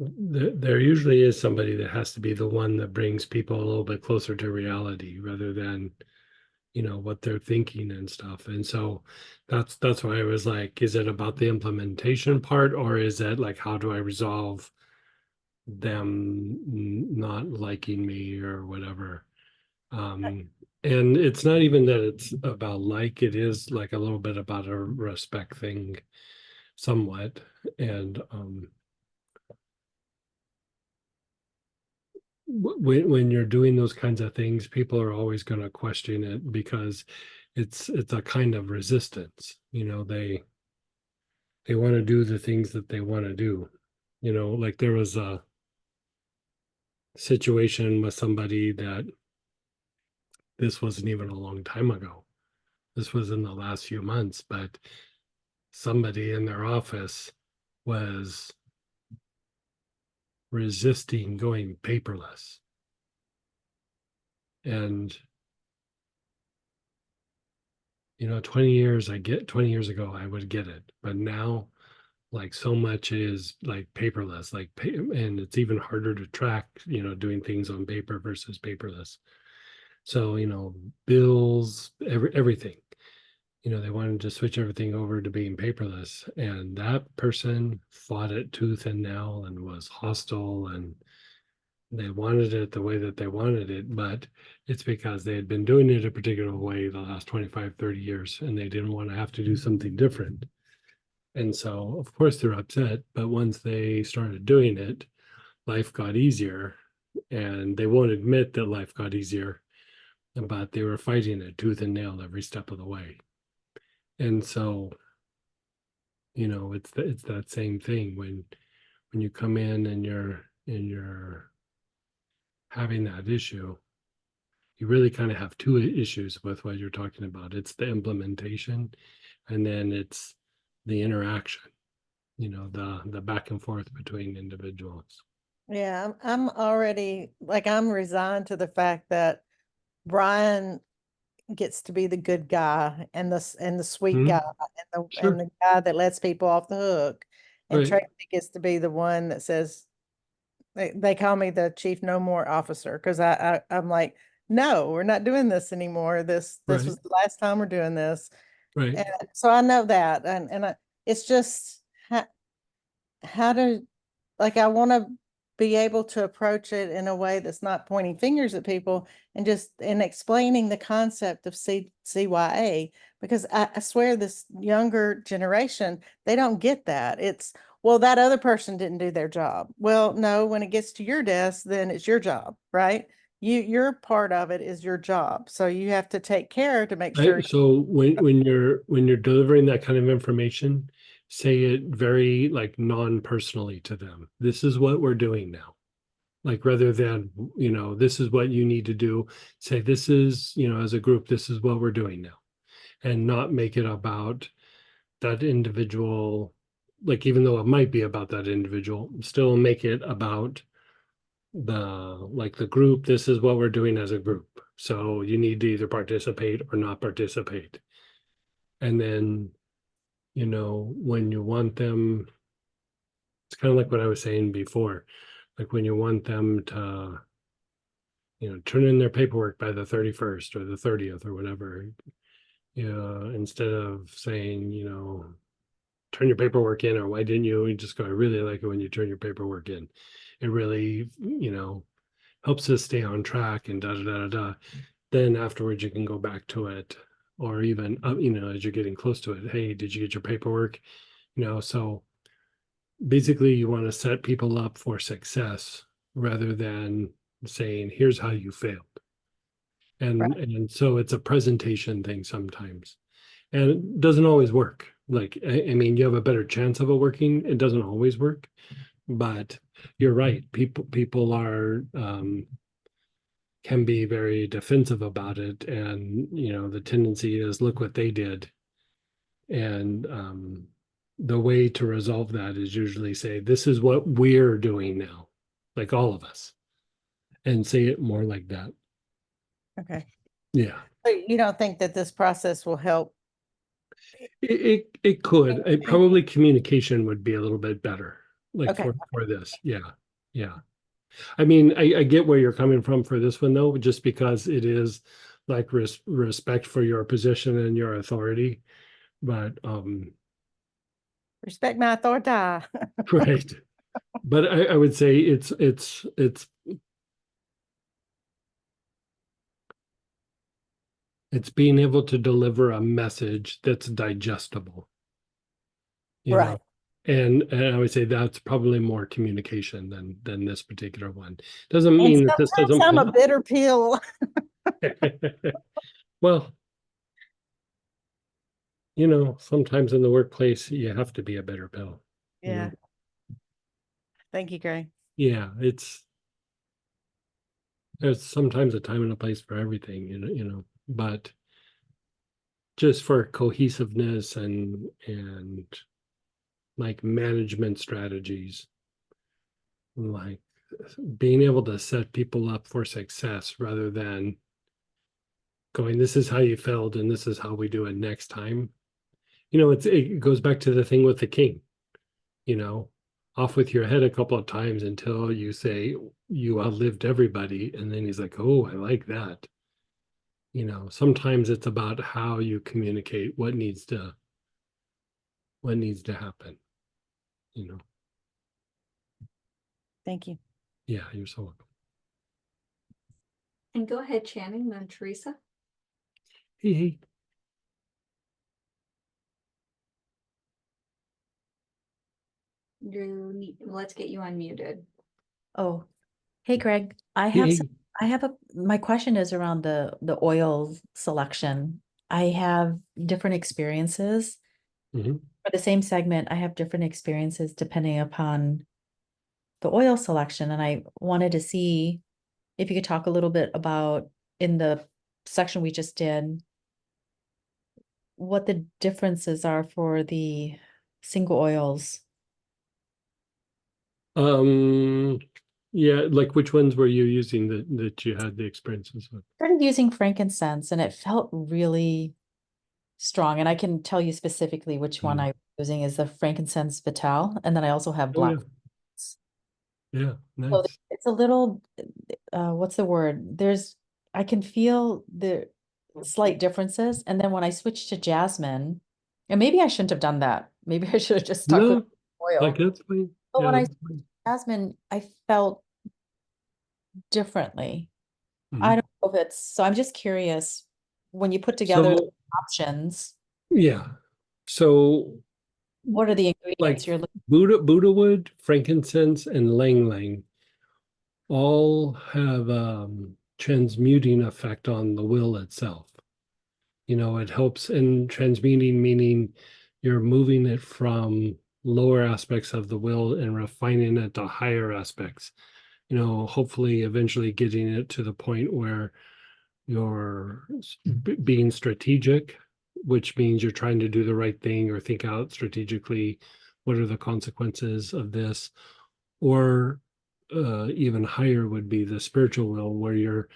there usually is somebody that has to be the one that brings people a little bit closer to reality rather than, what they're thinking and stuff. And so that's why I was like, is it about the implementation part, or is it like, how do I resolve them not liking me or whatever? And it's not even that it's about like, it is like a little bit about a respect thing somewhat. And when you're doing those kinds of things, people are always going to question it because it's a kind of resistance. They want to do the things that they want to do. Like there was a situation with somebody that this wasn't even a long time ago. This was in the last few months, but somebody in their office was resisting going paperless. And 20 years 20 years ago, I would get it. But now, like, so much is like paperless, and it's even harder to track, doing things on paper versus paperless. So, bills, everything, they wanted to switch everything over to being paperless. And that person fought it tooth and nail and was hostile, and they wanted it the way that they wanted it, but it's because they had been doing it a particular way the last 25, 30 years, and they didn't want to have to do something different. And so, of course, they're upset, but once they started doing it, life got easier, and they won't admit that life got easier, but they were fighting it tooth and nail every step of the way. And so, it's that same thing when you come in and you're having that issue. You really kind of have two issues with what you're talking about. It's the implementation, and then it's the interaction, the back and forth between individuals. Yeah, I'm already like, I'm resigned to the fact that Brian gets to be the good guy and the sweet guy and Sure. the guy that lets people off the hook. And Right. Tracy gets to be the one that says, they call me the chief no more officer, because I'm like, no, we're not doing this anymore. This Right. was the last time we're doing this. Right. And so I know that, and it's just how to, like, I want to be able to approach it in a way that's not pointing fingers at people, and just in explaining the concept of CYA, because I swear this younger generation, they don't get that. It's, well, that other person didn't do their job. Well, no, when it gets to your desk, then it's your job, right? Your part of it is your job. So you have to take care to make sure. Right. So when you're delivering that kind of information, say it very like non-personally to them. This is what we're doing now. Like rather than, this is what you need to do, say this is, as a group, this is what we're doing now. And not make it about that individual, like even though it might be about that individual, still make it about the group. This is what we're doing as a group. So you need to either participate or not participate. And then, when you want them, it's kind of like what I was saying before, like when you want them to, turn in their paperwork by the 31st or the 30th or whatever, instead of saying, turn your paperwork in, or why didn't you just go, I really like it when you turn your paperwork in. It really, helps us stay on track and da da da da da. Then afterwards you can go back to it, or even as you're getting close to it, hey, did you get your paperwork? So basically you want to set people up for success rather than saying, here's how you failed. And so it's a presentation thing sometimes, and it doesn't always work. Like, I mean, you have a better chance of it working. It doesn't always work, but you're right. People are can be very defensive about it, and the tendency is, look what they did. And the way to resolve that is usually say, this is what we're doing now, like all of us, and say it more like that. Okay. Yeah. So you don't think that this process will help? It could. Probably communication would be a little bit better. like Okay. for this. Yeah. Yeah. I mean, I get where you're coming from for this one though, just because it is like respect for your position and your authority. But Respect my authority. right. But I would say it's being able to deliver a message that's digestible, you Right. know. And I would say that's probably more communication than this particular one. Doesn't And mean that this sometimes doesn't I'm a bitter pill. well, sometimes in the workplace you have to be a bitter pill. You Yeah. know? Thank you, Gray. Yeah, there's sometimes a time and a place for everything, but just for cohesiveness and like management strategies, like being able to set people up for success rather than going, this is how you failed and this is how we do it next time. It goes back to the thing with the king, you know, off with your head a couple of times until you say you outlived everybody. And then he's like, oh, I like that. Sometimes it's about how you communicate what needs to happen, you know. Thank you. Yeah, you're so welcome. And go ahead, Channing, then Teresa. Hey. Let's get you unmuted. Oh, hey Greg, Hey. my question is around the oil selection. I have different experiences. Mhm. For the same segment, I have different experiences depending upon the oil selection. And I wanted to see if you could talk a little bit about in the section we just did, what the differences are for the single oils. Yeah, like which ones were you using that you had the experiences with? Started using frankincense and it felt really strong. And I can tell you specifically which one I'm using is the frankincense vital. And then I also have Oh black. yeah, So nice. it's a little, what's the word? I can feel the slight differences. And then when I switched to jasmine, and maybe I shouldn't have done that. Maybe I should have just stuck with No, like oil. that's fine. But Yeah, when I that's fine. jasmine, I felt differently. I Mhm. don't know if so I'm just curious when you put together So options, yeah, so what are the ingredients like you're looking Buddha wood, frankincense, and lang lang all have transmuting effect on the will itself. It helps in transmuting, meaning you're moving it from lower aspects of the will and refining it to higher aspects. Hopefully eventually getting it to the point where you're being strategic, which means you're trying to do the right thing or think out strategically what are the consequences of this, or even higher would be the spiritual will, where you're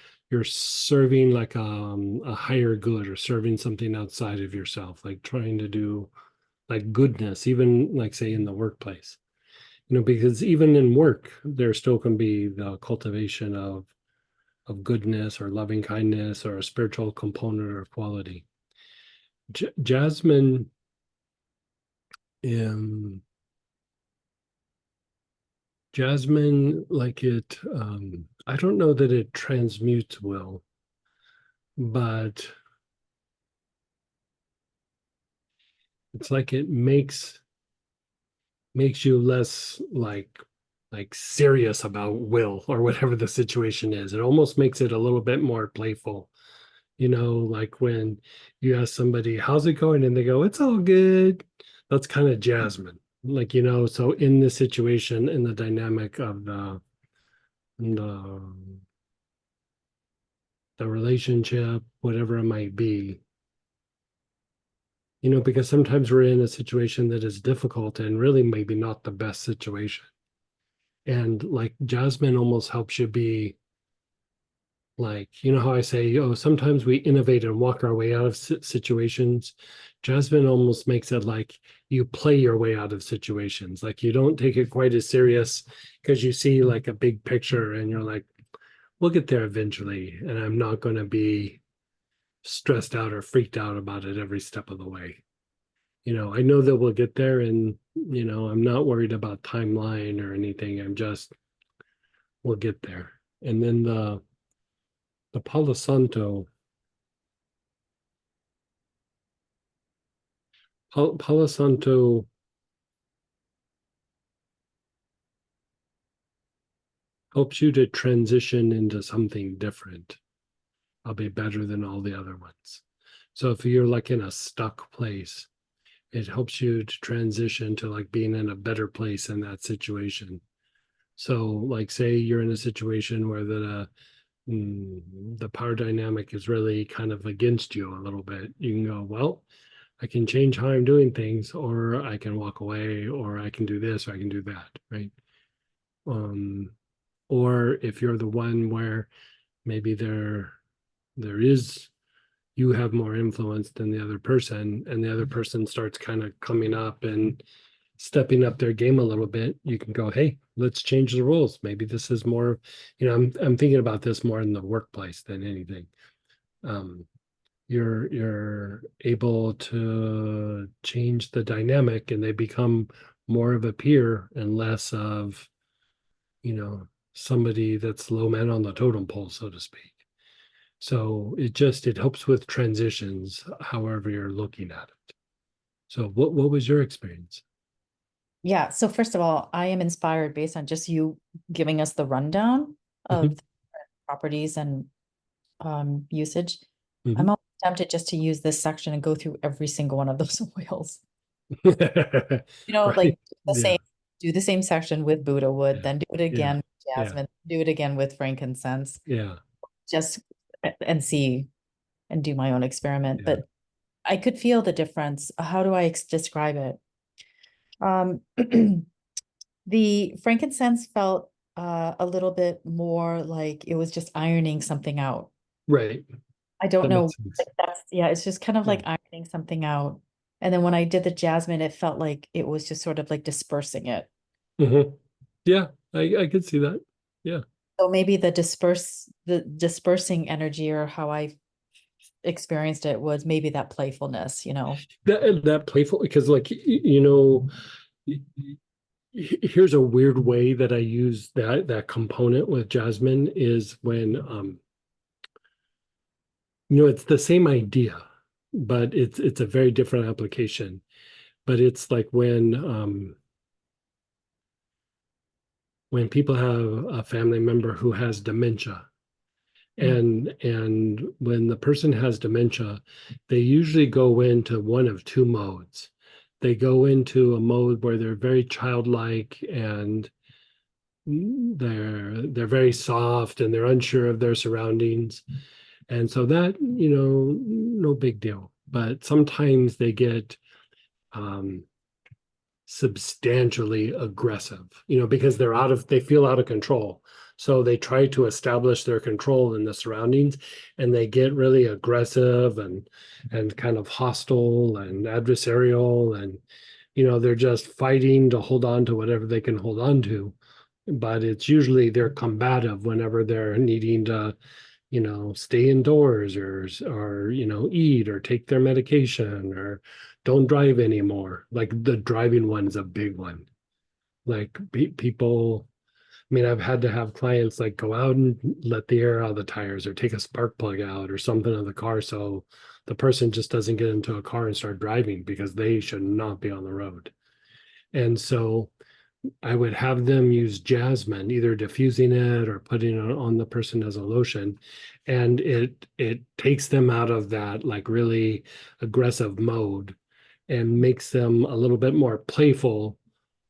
serving like a higher good or serving something outside of yourself, like trying to do like goodness, even like say in the workplace. Because even in work there still can be the cultivation of goodness or loving kindness or a spiritual component or quality. Jasmine, um, like it, I don't know that it transmutes well, but it's like it makes you less like serious about will or whatever the situation is. It almost makes it a little bit more playful. Like when you ask somebody, how's it going? And they go, it's all good. That's kind of Jasmine. Like, so in this situation, in the dynamic of the relationship, whatever it might be, because sometimes we're in a situation that is difficult and really maybe not the best situation. And like Jasmine almost helps you be like, how I say, sometimes we innovate and walk our way out of situations Jasmine almost makes it like you play your way out of situations. Like you don't take it quite as serious because you see like a big picture and you're like, we'll get there eventually. And I'm not going to be stressed out or freaked out about it every step of the way. I know that we'll get there, and I'm not worried about timeline or anything. I'm just we'll get there. And then the Palo Santo helps you to transition into something different. I'll be better than all the other ones. So if you're like in a stuck place, it helps you to transition to like being in a better place in that situation. So like say you're in a situation where the power dynamic is really kind of against you a little bit. You can go, well, I can change how I'm doing things, or I can walk away, or I can do this, or I can do that, right? Um, or if you're the one where maybe there is you have more influence than the other person, and the other person starts kind of coming up and stepping up their game a little bit, you can go, hey, let's change the rules. Maybe this is more, I'm thinking about this more in the workplace than anything. You're able to change the dynamic, and they become more of a peer and less of, somebody that's low man on the totem pole, so to speak. So it helps with transitions, however you're looking at it. So what was your experience? Yeah. So first of all, I am inspired based on just you giving us the rundown of Mhm. the properties and usage. Mhm. I'm almost tempted just to use this section and go through every single one of those oils. Right. Like the Yeah. same, do the same section with Buddha wood, Yeah. then do it again with Yeah. jasmine, do it again with frankincense, Yeah. just and see and do my own experiment. Yeah. But I could feel the difference. How do I describe it? Um, the frankincense felt a little bit more like it was just ironing something out. Right. I don't That know. makes sense. Like that's yeah, it's just kind of Yeah. like ironing something out. And then when I did the jasmine, it felt like it was just sort of like dispersing it. Mhm. Yeah, I could see that. Yeah. So maybe the dispersing energy or how I experienced it was maybe that playfulness, That playful, because like here's a weird way that I use that component with jasmine is when it's the same idea, but it's a very different application. But it's like when people have a family member who has dementia, and when the person has dementia, they usually go into one of two modes. They go into a mode where they're very childlike, and they're very soft, and they're unsure of their surroundings. And so that, no big deal. But sometimes they get um substantially aggressive, because they feel out of control. So they try to establish their control in the surroundings, and they get really aggressive and kind of hostile and adversarial, and they're just fighting to hold on to whatever they can hold on to. But it's usually they're combative whenever they're needing to stay indoors, or eat or take their medication, or don't drive anymore. Like the driving one's a big one. Like people, I mean, I've had to have clients like go out and let the air out of the tires, or take a spark plug out or something in the car, so the person just doesn't get into a car and start driving, because they should not be on the road. And so I would have them use jasmine, either diffusing it or putting it on the person as a lotion. And it takes them out of that like really aggressive mode, and makes them a little bit more playful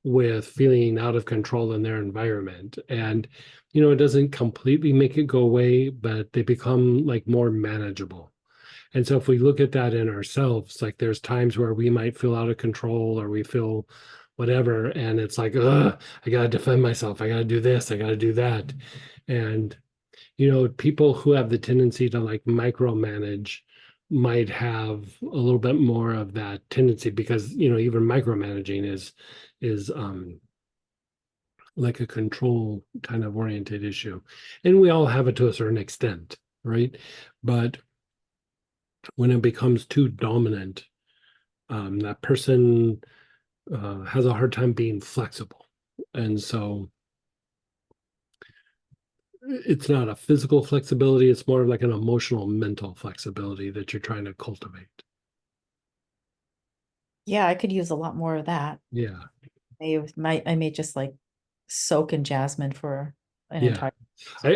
with feeling out of control in their environment. And it doesn't completely make it go away, but they become like more manageable. And so if we look at that in ourselves, like there's times where we might feel out of control, or we feel whatever, and it's like, ugh, I gotta defend myself. I gotta do this, I gotta do that. And people who have the tendency to like micromanage might have a little bit more of that tendency because, you know, even micromanaging is like a control kind of oriented issue. And we all have it to a certain extent, right? But when it becomes too dominant, that person has a hard time being flexible. And so it's not a physical flexibility, it's more of like an emotional, mental flexibility that you're trying to cultivate. Yeah, I could use a lot more of that. Yeah. I may just like soak in jasmine for an Yeah. entire.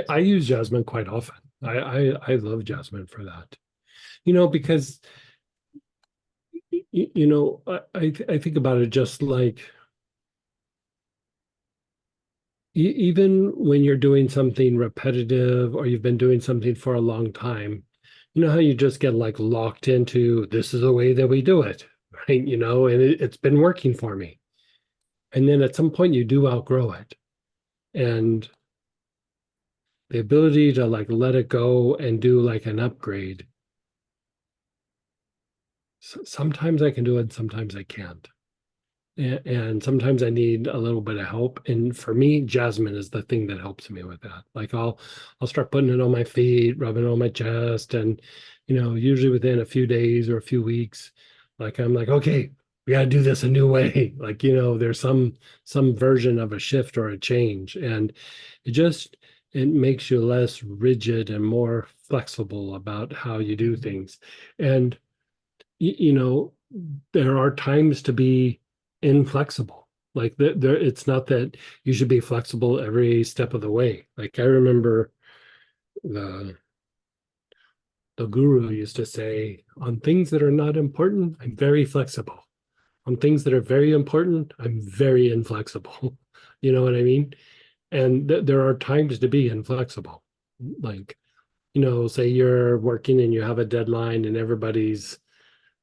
I use jasmine quite often. I love jasmine for that. You know, because you know, I think about it just like even when you're doing something repetitive or you've been doing something for a long time, you know how you just get like locked into this is the way that we do it, right? You know, and it's been working for me. And then at some point you do outgrow it. And the ability to like let it go and do like an upgrade. Sometimes I can do it, sometimes I can't. And sometimes I need a little bit of help. And for me, jasmine is the thing that helps me with that. Like I'll start putting it on my feet, rubbing it on my chest, and you know, usually within a few days or a few weeks, like I'm like, okay, we got to do this a new way. Like you know, there's some version of a shift or a change, and it just it makes you less rigid and more flexible about how you do things. And you know, there are times to be inflexible. Like there, it's not that you should be flexible every step of the way. Like I remember the the guru used to say, on things that are not important, I'm very flexible. On things that are very important, I'm very inflexible. You know what I mean? And there are times to be inflexible. Like, you know, say you're working and you have a deadline and everybody's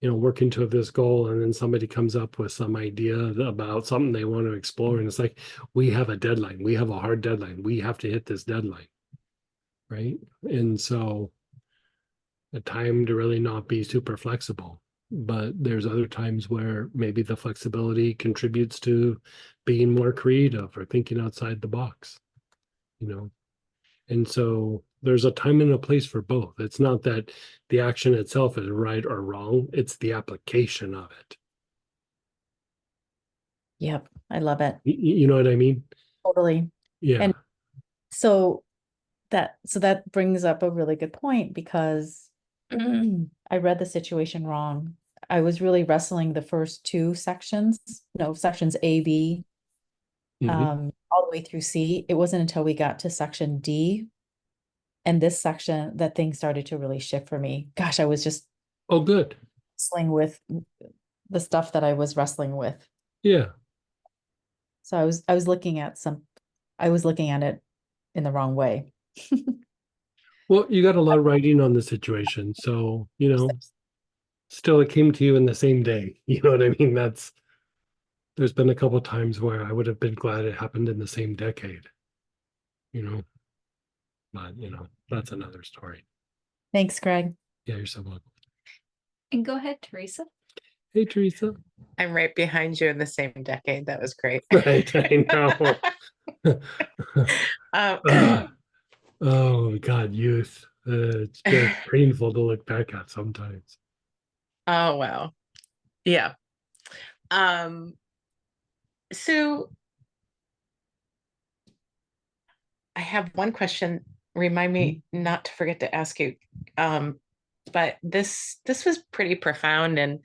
you know, working to this goal, and then somebody comes up with some idea about something they want to explore, and it's like, we have a deadline, we have a hard deadline, we have to hit this deadline, right? And so, a time to really not be super flexible, but there's other times where maybe the flexibility contributes to being more creative or thinking outside the box, you know. And so there's a time and a place for both. It's not that the action itself is right or wrong, it's the application of it. Yep, I love it. You know what I mean? Totally. Yeah. And so that brings up a really good point because I read the situation wrong. I was really wrestling the first two sections, no, sections A, B, all the way through C. It wasn't until we got to section D and this section that things started to really shift for me. Gosh, I was just Oh, good. wrestling with the stuff that I was wrestling with. Yeah. So I was looking at it in the wrong way. Well, you got a lot of writing on the situation. So, you know, still it came to you in the same day. You know what I mean? There's been a couple times where I would have been glad it happened in the same decade, you know, but, you know, that's another story. Thanks, Greg. Yeah, you're so welcome. And go ahead, Teresa. Hey, Teresa. I'm right behind you in the same decade. That was great. Right, I know. Um, Oh, God, youth. It's just painful to look back at sometimes. oh, wow. Yeah. Um, so I have one question. Remind me not to forget to ask you. But this was pretty profound, and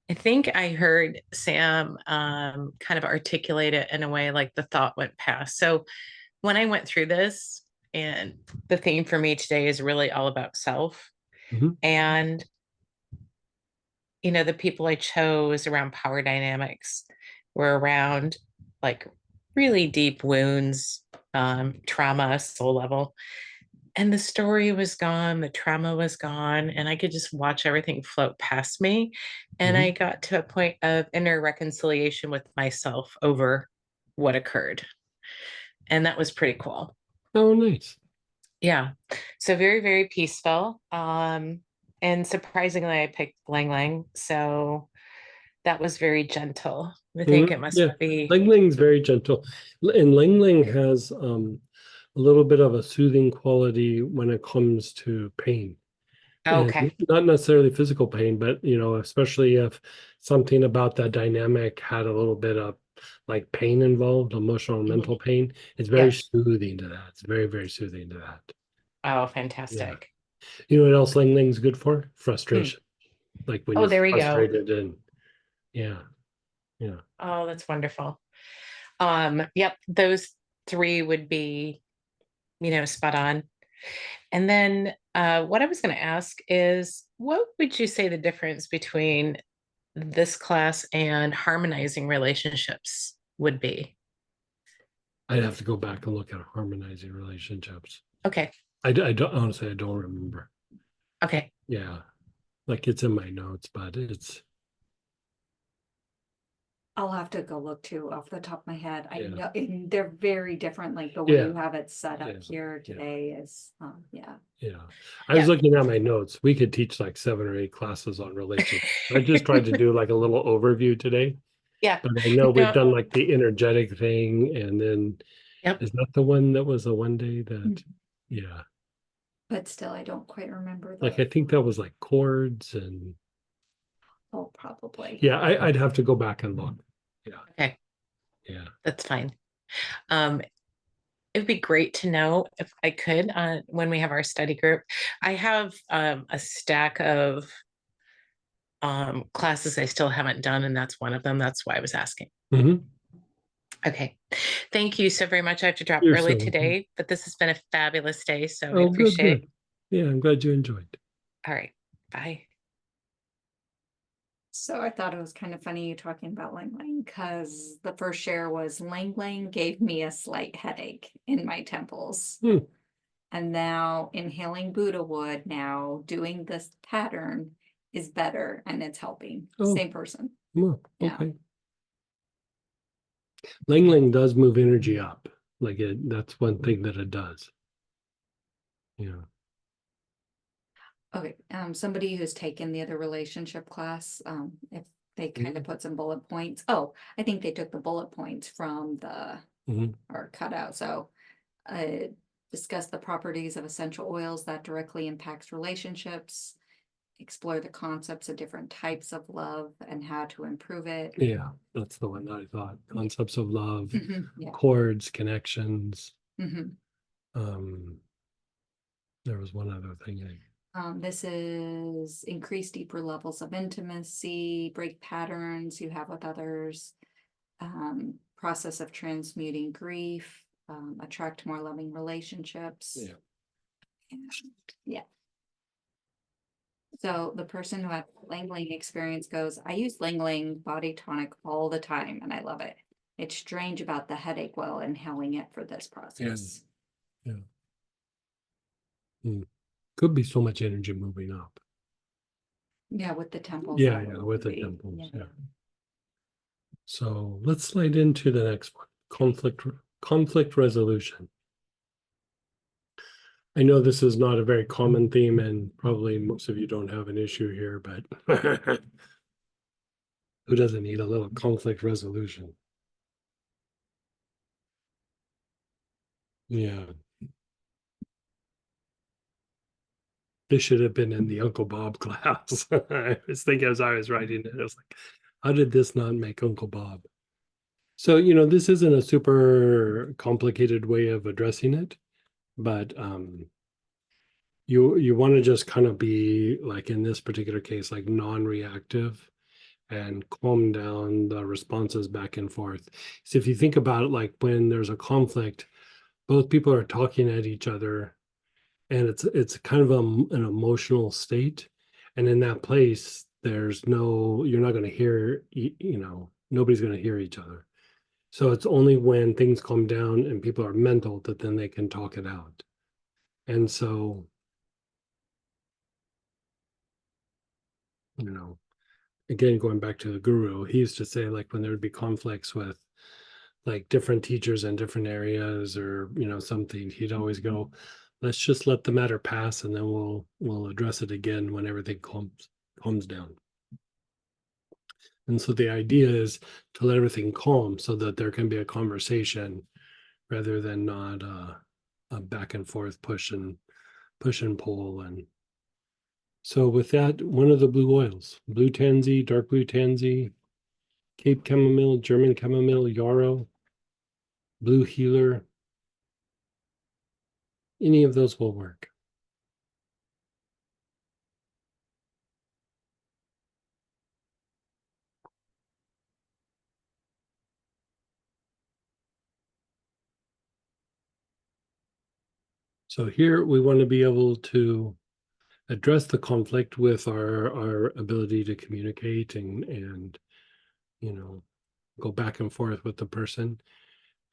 I think I heard Sam kind of articulate it in a way like the thought went past. So when I went through this, and the theme for me today is really all about self. Mhm. And you know, the people I chose around power dynamics were around like really deep wounds, trauma, soul level. And the story was gone, the trauma was gone, and I could just watch everything float past me. And I got to a point of inner reconciliation with myself over what occurred. And that was pretty cool. Oh, nice. Yeah. So very, very peaceful. And surprisingly, I picked Lang Lang. So that was very gentle. I think it must Yeah, be. Ling Ling's very gentle, and Ling Ling has a little bit of a soothing quality when it comes to pain, and Okay. not necessarily physical pain, but especially if something about that dynamic had a little bit of like pain involved, emotional and Mhm. mental pain. It's very Yep. soothing to that. It's very, very soothing to that. Oh, Yeah. fantastic. You know what else Ling Ling's good for? Hmm. Frustration. Like when Oh, you're there we go. frustrated and yeah, yeah. Oh, that's wonderful. Yep, those three would be, spot on. And then what I was going to ask is, what would you say the difference between this class and harmonizing relationships would be? I'd have to go back and look at harmonizing relationships. Okay. I don't honestly, I don't remember. Okay. Yeah, like it's in my notes, but it's I'll have to go look too off the top of my head. I Yeah. know and they're very different, like the way you Yeah. have it set up Yeah. here Yeah. today is, yeah. yeah. I was Yeah. looking at my notes. We could teach like 7 or 8 classes on relationships. I just tried to do like a little overview today, Yeah. but I know we've No. done like the energetic thing, and then Yep. is that the one that was the one day that? Mhm. Yeah, But still, I don't quite remember like I the, think that was like chords and oh, probably. yeah. I'd have to go back and look. Yeah, Okay. yeah. That's fine. Um, it'd be great to know if I could when we have our study group. I have a stack of classes I still haven't done, and that's one of them. That's why I was asking. Mhm. Okay. Thank you so very much. I have to drop You're early so welcome. today, but this has been a fabulous day. So I Oh, good, appreciate. good. Yeah, I'm glad you enjoyed. All right. Bye. So I thought it was kind of funny you talking about Lang Lang because the first share was Lang Lang gave me a slight headache in my temples. Hmm. And now inhaling Buddha wood, now doing this pattern is better and it's helping. Oh. Same person. Well, Yeah. okay. Ling Ling does move energy up. Like that's one thing that it does. Yeah. Okay, somebody who's taken the other relationship class, if they kind of put some bullet points. Oh, I think they took the bullet points from the Mhm. or cut out. So discuss the properties of essential oils that directly impacts relationships, explore the concepts of different types of love and how to improve it. Yeah, that's the one that I thought. Concepts of love, Yeah. chords, connections. Mhm. There was one other thing. This is increase deeper levels of intimacy, break patterns you have with others, process of transmuting grief, attract more loving relationships. Yeah. And, yeah. So the person who had Lang Lang experience goes, I use Lang Lang body tonic all the time and I love it. It's strange about the headache while inhaling it for this process. Yeah. Could be so much energy moving up. Yeah, with the temples. Yeah, that yeah, would with the be- temples. Yeah. So let's slide into the next one. Conflict resolution. I know this is not a very common theme, and probably most of you don't have an issue here, but who doesn't need a little conflict resolution? Yeah. This should have been in the Uncle Bob class. I was thinking as I was writing it, I was like, how did this not make Uncle Bob? So, this isn't a super complicated way of addressing it, but you want to just kind of be like in this particular case, like non-reactive and calm down the responses back and forth. So if you think about it, like when there's a conflict, both people are talking at each other, and it's kind of an emotional state, and in that place, you're not going to hear, nobody's going to hear each other. So it's only when things calm down and people are mental that then they can talk it out. And so, again, going back to the guru, he used to say, like, when there would be conflicts with like different teachers in different areas or something, he'd always go, let's just let the matter pass, and then we'll address it again when everything calms down. And so the idea is to let everything calm so that there can be a conversation rather than not a back and forth push and pull. And so with that, one of the blue oils, blue tansy, dark blue tansy, Cape chamomile, German chamomile, yarrow, blue healer, any of those will work. So here we want to be able to address the conflict with our ability to communicate and go back and forth with the person.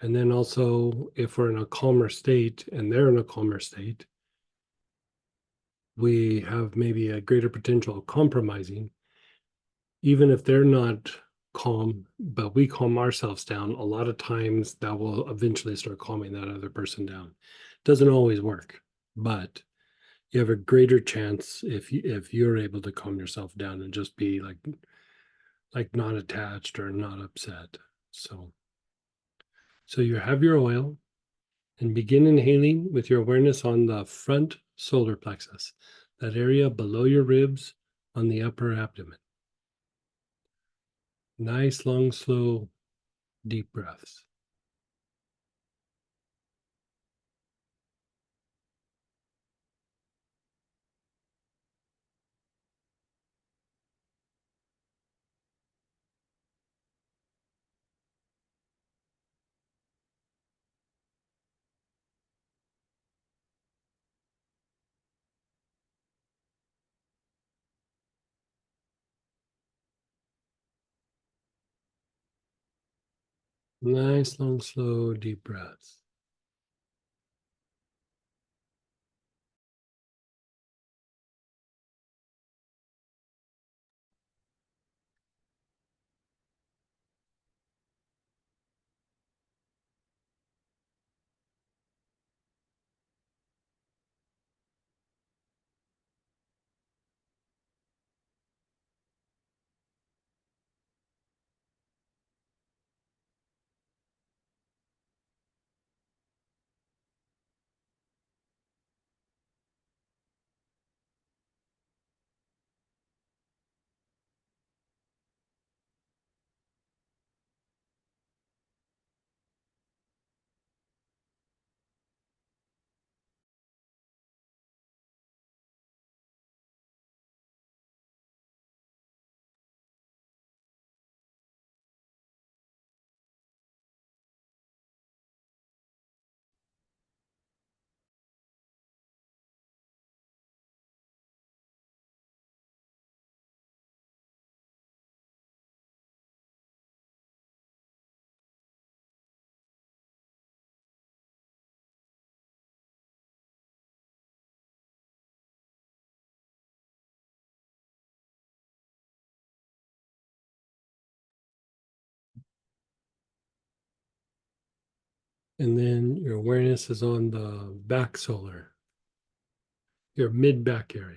And then also, if we're in a calmer state and they're in a calmer state, we have maybe a greater potential of compromising, even if they're not calm, but we calm ourselves down. A lot of times that will eventually start calming that other person down. Doesn't always work, but you have a greater chance if you're able to calm yourself down and just be like not attached or not upset. So you have your oil, and begin inhaling with your awareness on the front solar plexus, that area below your ribs on the upper abdomen. Nice, long, slow, deep breaths. Nice, long, slow, deep breaths. And then your awareness is on the back solar, your mid back area.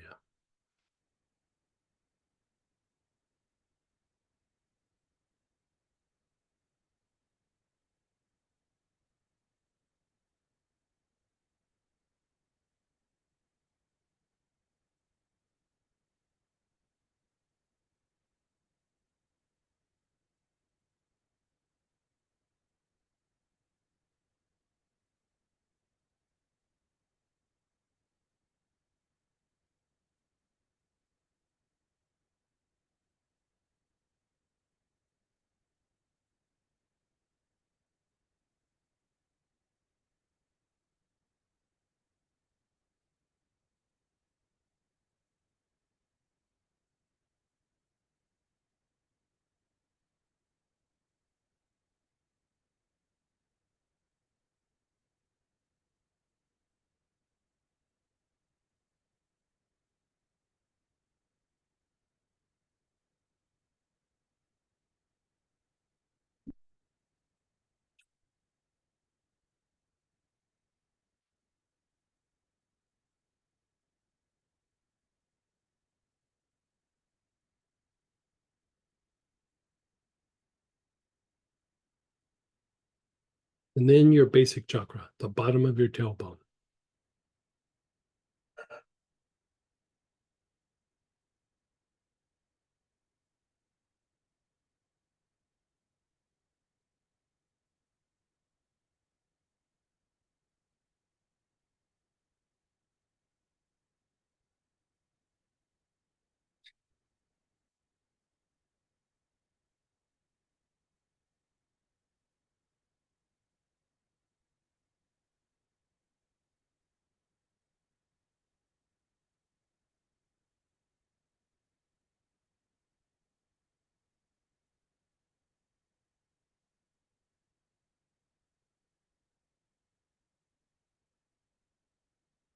And then your basic chakra, the bottom of your tailbone.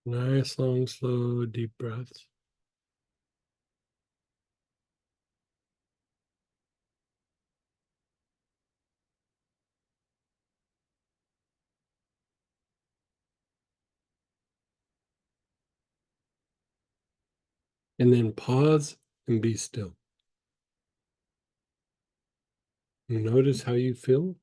Nice, long, slow, deep breaths. And then pause and be still. Notice how you feel.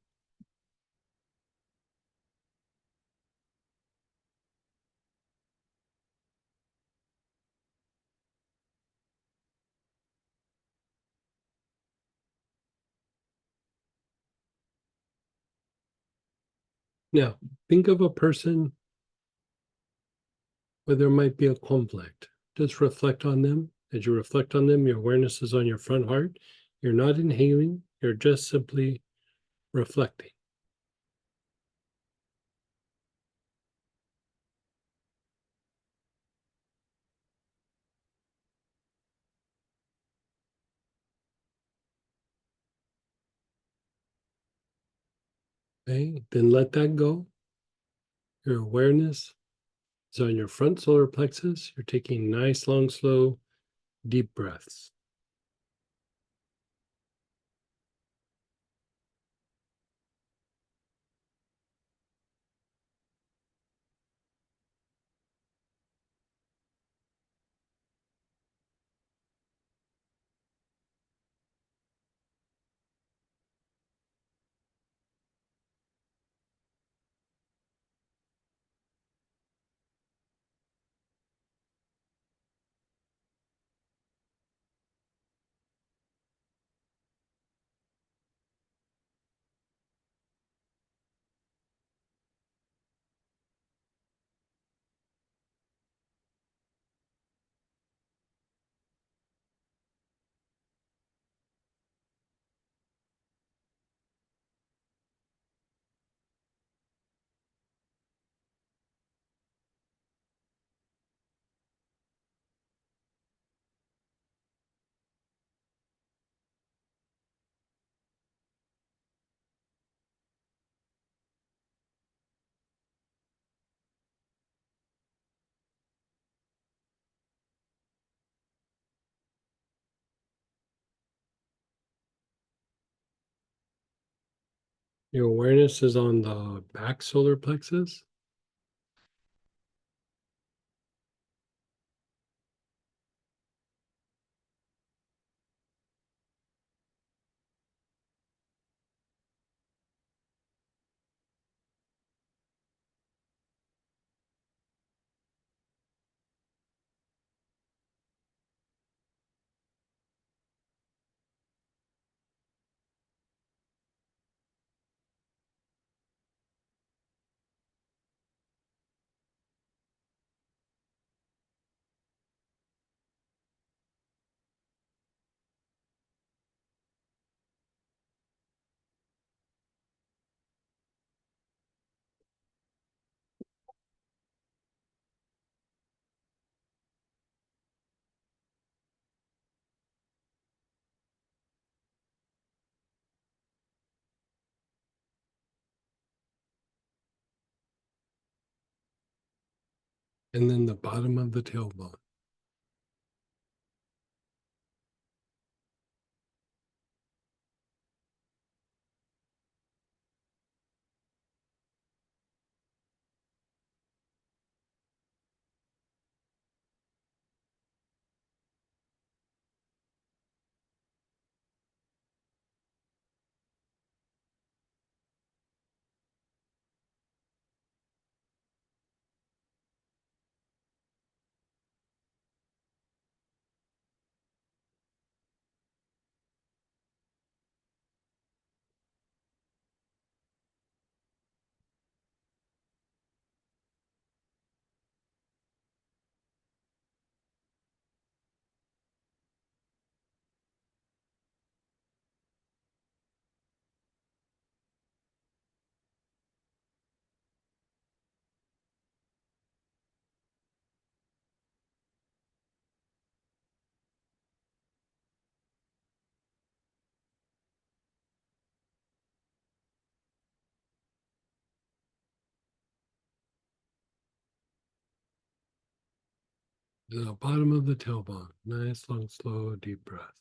Now, think of a person where there might be a conflict. Just reflect on them. As you reflect on them, your awareness is on your front heart. You're not inhaling, you're just simply reflecting. Okay, then let that go. Your awareness is on your front solar plexus. You're taking nice, long, slow, deep breaths. Your awareness is on the back solar plexus. And then the bottom of the tailbone. To the bottom of the tailbone. Nice, long, slow, deep breath.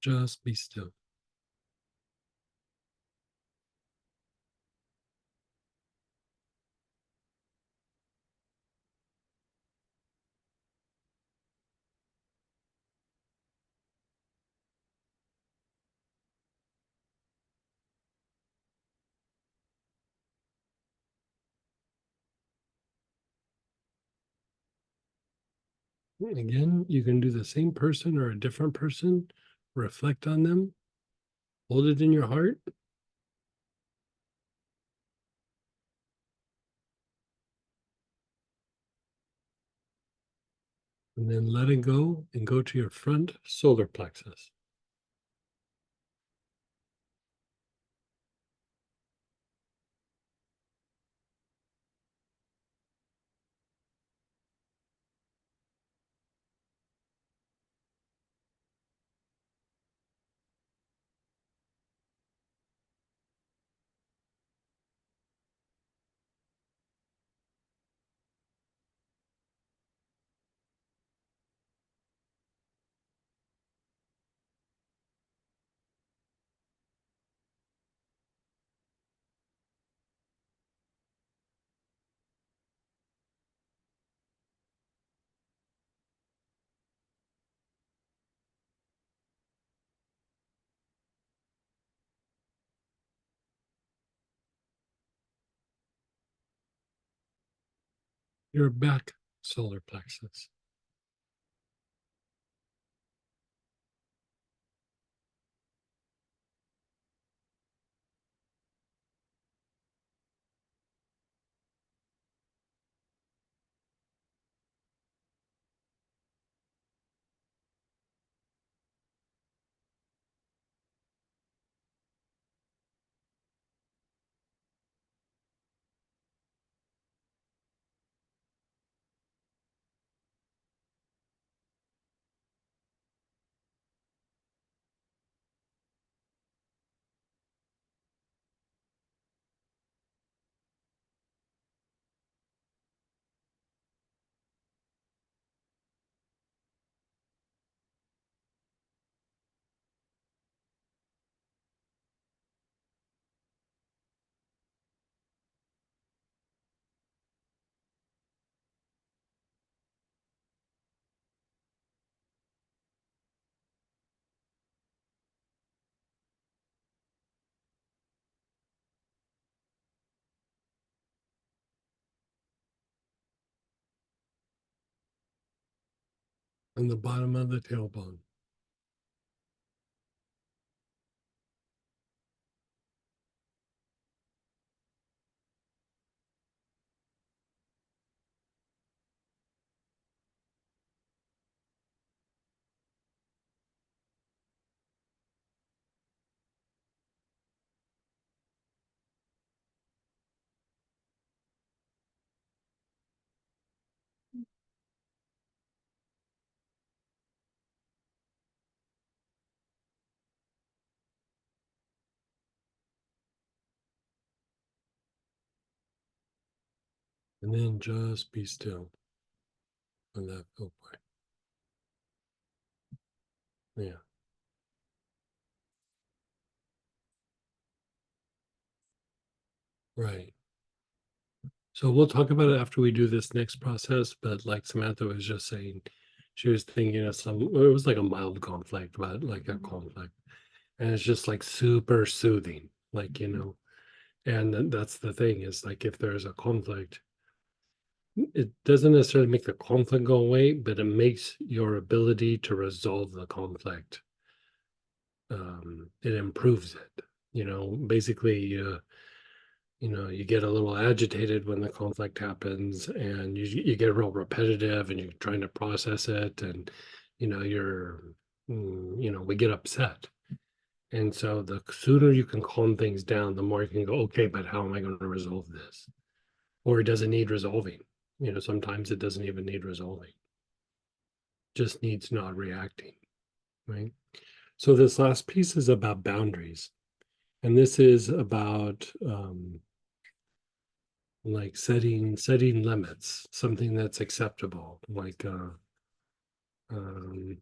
Just be still. And again, you can do the same person or a different person, reflect on them, hold it in your heart, and then let it go and go to your front solar plexus. Your back solar plexus. And the bottom of the tailbone. And then just be still on that fill point. Yeah. Right. So we'll talk about it after we do this next process, but like Samantha was just saying, she was thinking of it was like a mild conflict, but like a conflict. And it's just like super soothing, like, and that's the thing is like if there's a conflict, it doesn't necessarily make the conflict go away, but it makes your ability to resolve the conflict. It improves it, basically, you get a little agitated when the conflict happens and you get real repetitive and you're trying to process it and we get upset. And so the sooner you can calm things down, the more you can go, okay, but how am I going to resolve this? Or it doesn't need resolving. Sometimes it doesn't even need resolving. Just needs not reacting, right? So this last piece is about boundaries. And this is about like setting limits, something that's acceptable, like um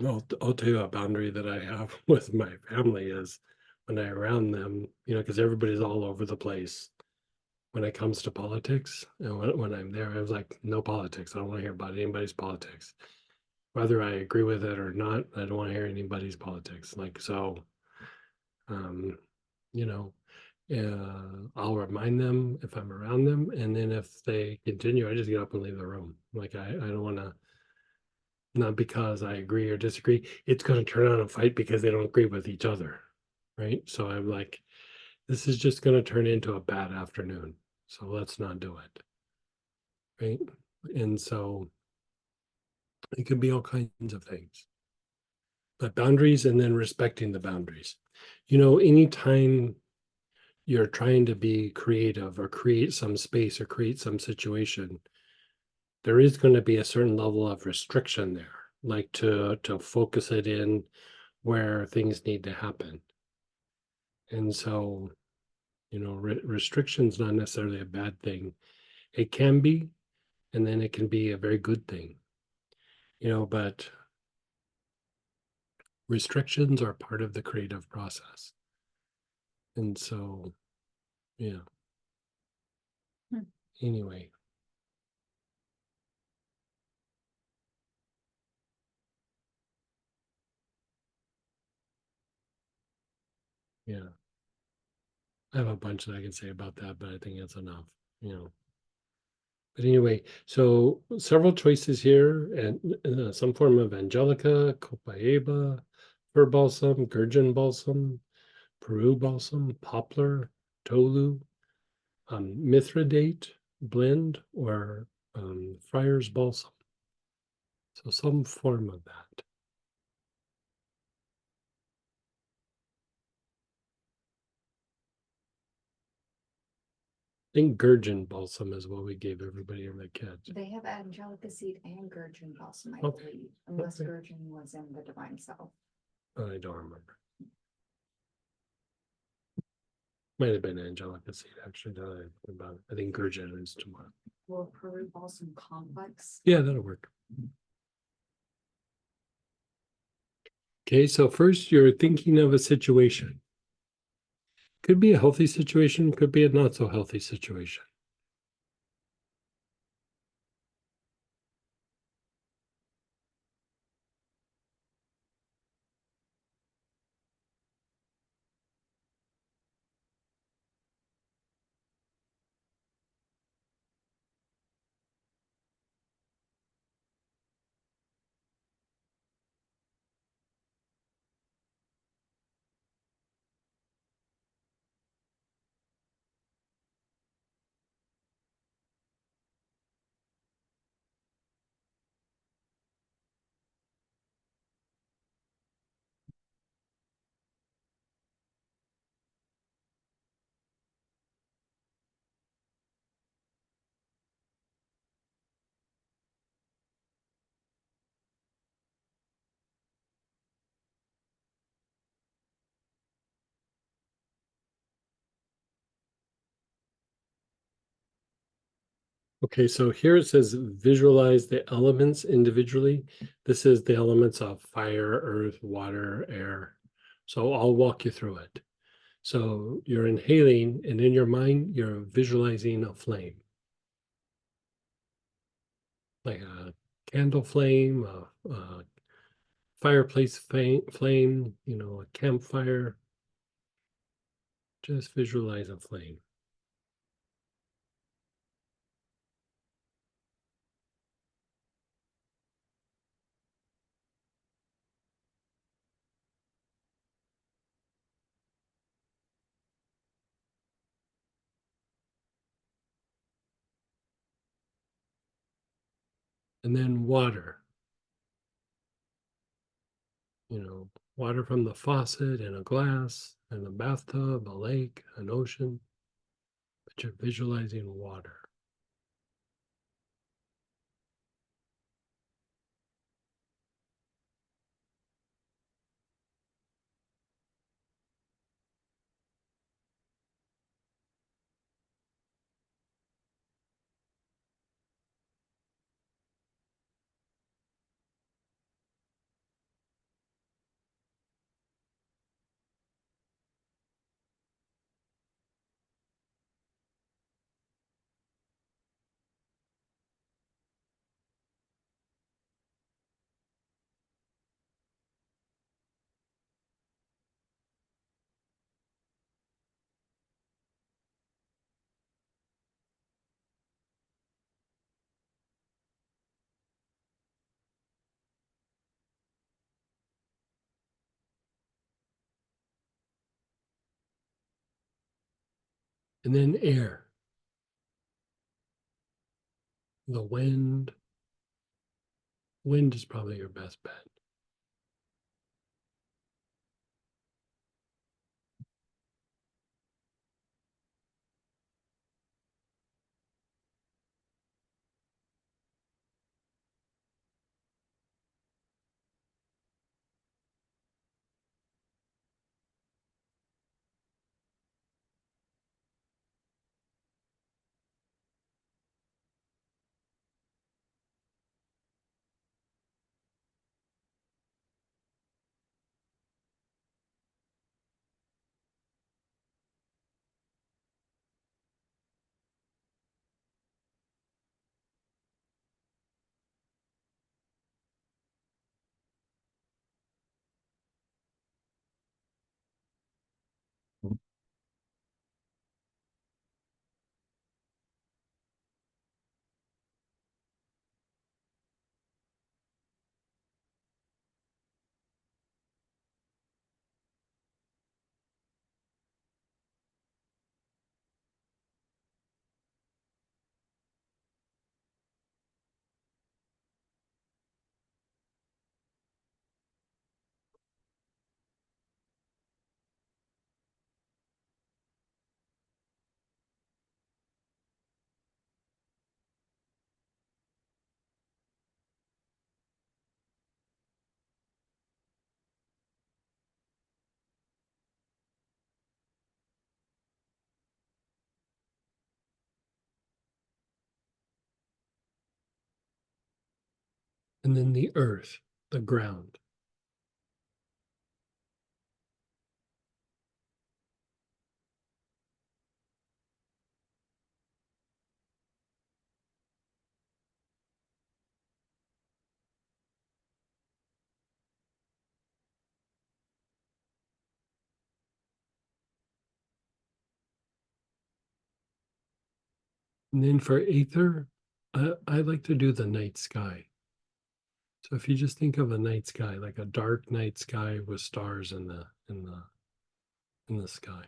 I'll tell you a boundary that I have with my family is when I around them, because everybody's all over the place when it comes to politics. And when I'm there, I was like, no politics. I don't want to hear about anybody's politics. Whether I agree with it or not, I don't want to hear anybody's politics. Like, so, um, you know, I'll remind them if I'm around them. And then if they continue, I just get up and leave the room. Like, I don't want to, not because I agree or disagree. It's going to turn on a fight because they don't agree with each other. Right. So I'm like, this is just going to turn into a bad afternoon. So let's not do it. Right. And so it could be all kinds of things. But boundaries and then respecting the boundaries. Anytime you're trying to be creative or create some space or create some situation, there is going to be a certain level of restriction there, like to focus it in where things need to happen. And so, restriction's not necessarily a bad thing. It can be, and then it can be a very good thing. But restrictions are part of the creative process. And so, yeah. Hmm. Anyway. Yeah. I have a bunch that I can say about that, but I think that's enough, But anyway, so several choices here, and some form of angelica, copaiba, fir balsam, gurgeon balsam, Peru balsam, poplar, tolu, mithridate blend, or friar's balsam. So some form of that. I think gurgeon balsam is what we gave everybody in the kids. They have angelica seed and gurgeon balsam, I Okay. believe, unless Okay. gurgeon was in the divine self. I don't remember. Might have been angelica seed, actually. Now that I think about it. I think gurgeon is tomorrow. Or Peru balsam complex. Yeah, that'll work. Okay, so first you're thinking of a situation. Could be a healthy situation, could be a not so healthy situation. Okay, so here it says visualize the elements individually. This is the elements of fire, earth, water, air. So I'll walk you through it. So you're inhaling, and in your mind, you're visualizing a flame, like a candle flame, a fireplace flame, a campfire. Just visualize a flame. And then water, water from the faucet in a glass, in a bathtub, a lake, an ocean, but you're visualizing water. And then air, the wind. Wind is probably your best bet. And then the earth, the ground. And then for ether, I like to do the night sky. So if you just think of a night sky, like a dark night sky with stars in the sky.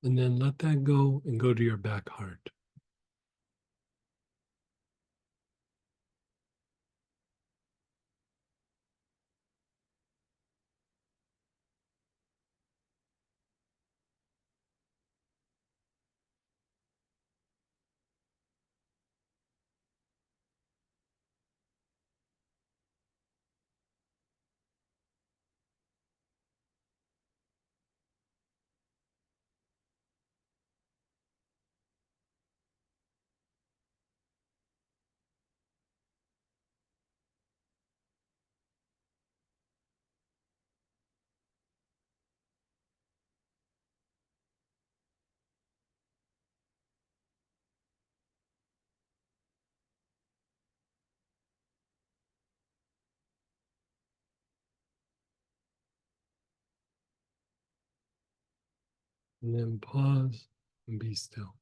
And then let that go and go to your back heart. And then pause and be still.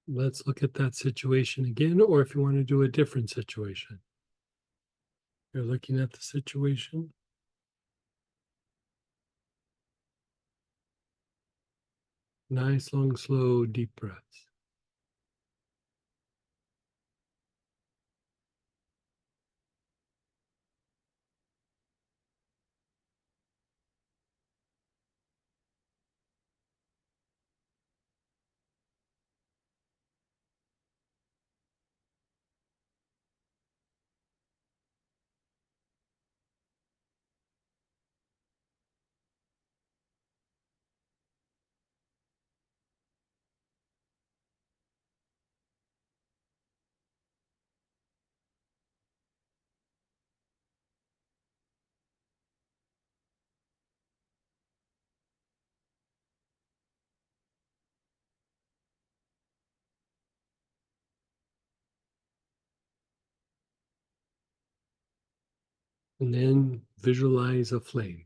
Let's look at that situation again, or if you want to do a different situation. You're looking at the situation. Nice, long, slow, deep breaths. And then visualize a flame.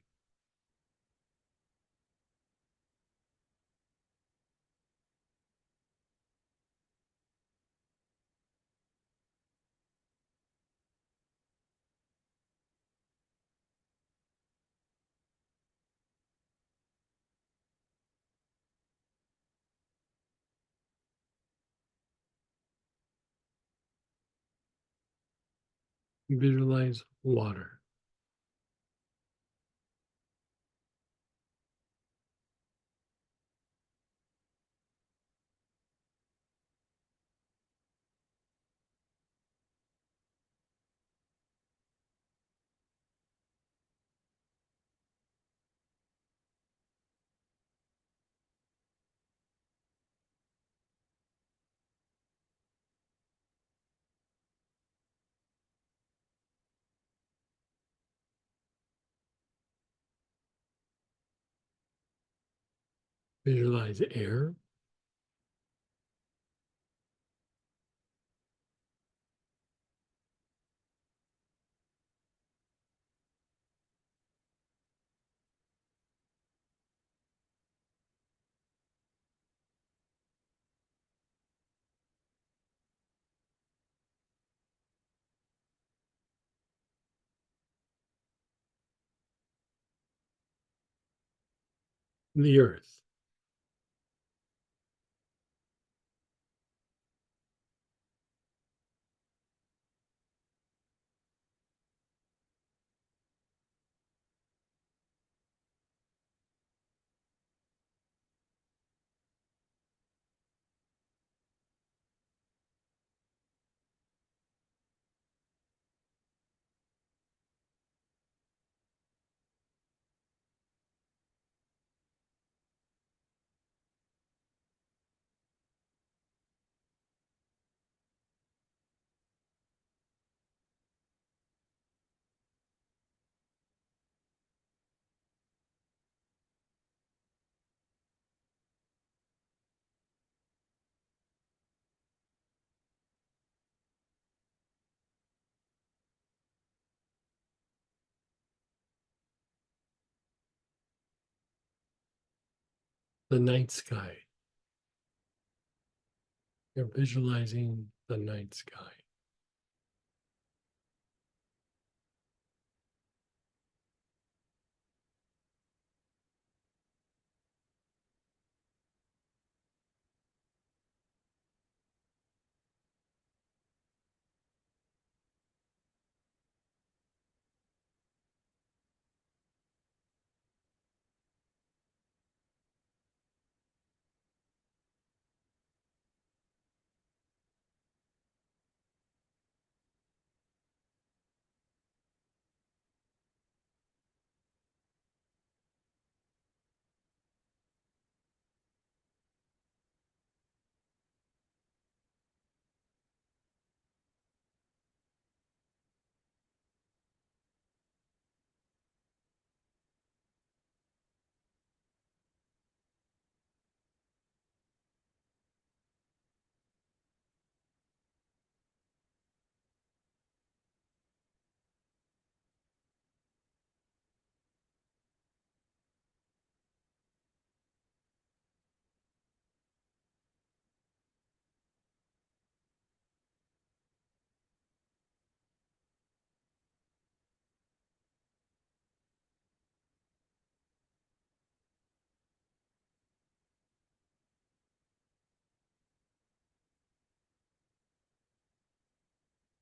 Visualize water. Visualize air. The earth. The night sky. You're visualizing the night sky.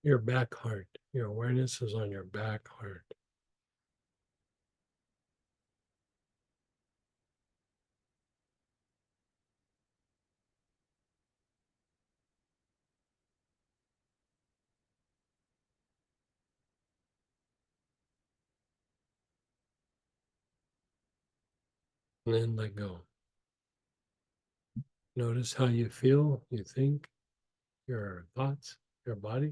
Your back heart. Your awareness is on your back heart. And then let go. Notice how you feel, you think, your thoughts, your body.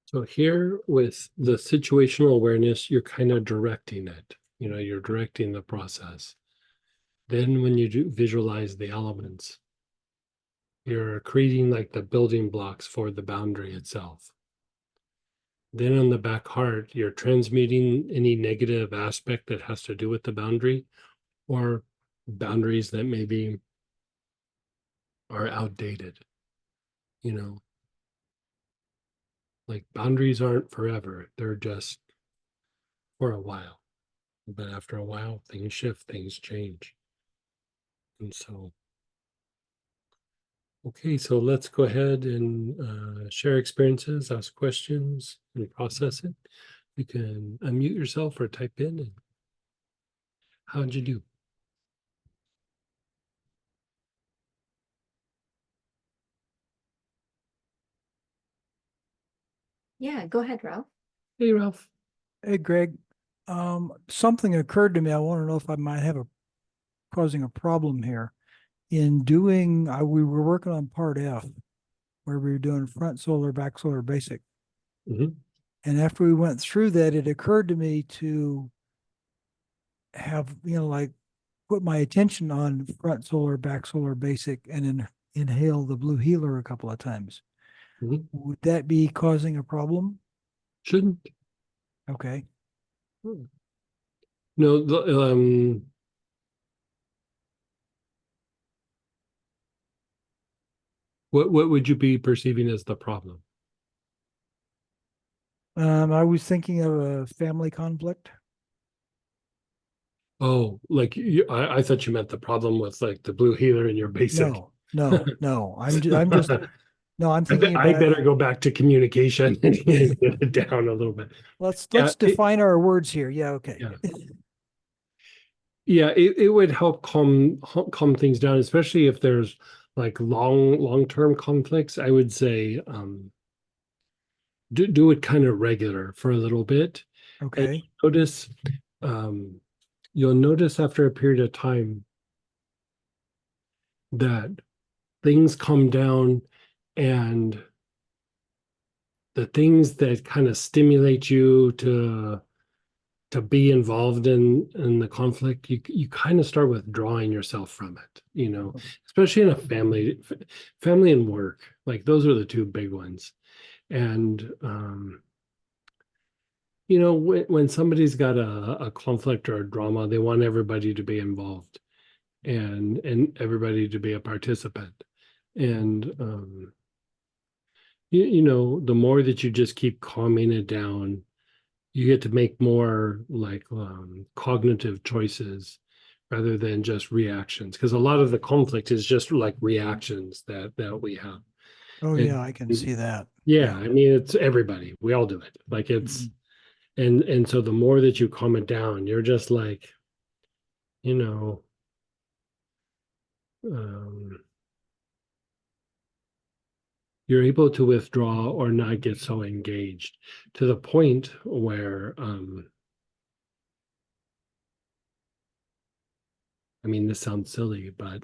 So here with the situational awareness, you're kind of directing it. You're directing the process. Then when you do visualize the elements, you're creating like the building blocks for the boundary itself. Then on the back heart, you're transmuting any negative aspect that has to do with the boundary or boundaries that maybe are outdated. Like boundaries aren't forever, they're just for a while. But after a while, things shift, things change. And so, okay, so let's go ahead and share experiences, ask questions, and process it. You can unmute yourself or type in. And how'd you do? Yeah, go ahead, Ralph. Hey, Ralph. Hey, Greg. Something occurred to me. I want to know if I might have a causing a problem here. In doing, we were working on part F, where we were doing front solar, back solar basic. Mhm. And after we went through that, it occurred to me to have, like put my attention on front solar, back solar basic, and then inhale the blue healer a couple of times. Mhm. Would that be causing a problem? Shouldn't. Okay. No, what would you be perceiving as the problem? I was thinking of a family conflict. Oh, like I thought you meant the problem with like the blue healer in your basic. No. I'm just, no, I'm thinking I about, better go back to communication and get it down a little bit. let's Yeah, define our words here. Yeah, okay. Yeah. Yeah, it would help calm things down, especially if there's like long-term conflicts. I would say do it kind of regular for a little bit. And Okay. notice um you'll notice after a period of time that things calm down, and the things that kind of stimulate you to be involved in the conflict, you kind of start withdrawing yourself from it, especially in a family and work. Like those are the two big ones. And when somebody's got a conflict or a drama, they want everybody to be involved and everybody to be a participant. And the more that you just keep calming it down, you get to make more like cognitive choices rather than just reactions, because a lot of the conflict is just like reactions that we have. Oh, And yeah, I can see that. yeah, I mean, it's everybody, we all do it, like it's Mhm. and so the more that you calm it down, you're just like, you know um you're able to withdraw or not get so engaged to the point where I mean, this sounds silly, but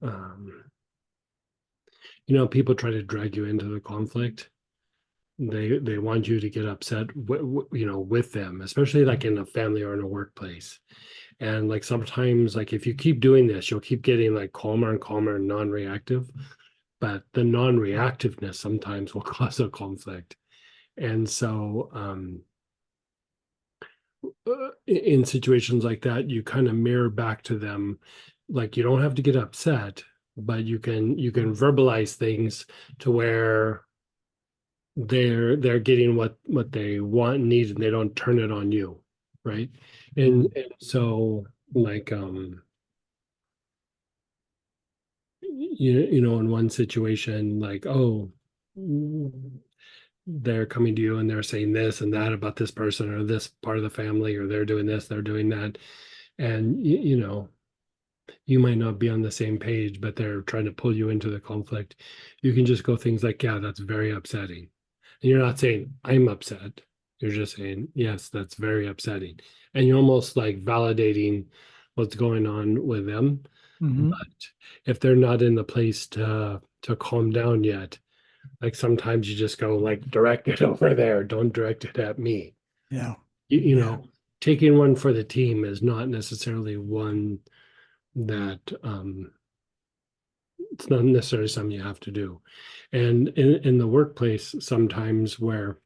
um people try to drag you into the conflict. They want you to get upset with them, especially like in a family or in a workplace. And like sometimes, like if you keep doing this, you'll keep getting like calmer and calmer and non-reactive, but the non-reactiveness sometimes will cause a conflict. And so in situations like that, you kind of mirror back to them. Like you don't have to get upset, but you can verbalize things to where they're getting what they want and need, and they don't turn it on you, right? And so like in one situation, like, oh, they're coming to you and they're saying this and that about this person or this part of the family, or they're doing this, they're doing that, and you might not be on the same page, but they're trying to pull you into the conflict. You can just go things like, yeah, that's very upsetting. And you're not saying I'm upset. You're just saying, yes, that's very upsetting. And you're almost like validating what's going on with them. Mhm. But if they're not in the place to calm down yet, like sometimes you just go like direct it over there. Don't direct it at me. Yeah. You Yeah. know, taking one for the team is not necessarily one that it's not necessarily something you have to do. And in the workplace, sometimes where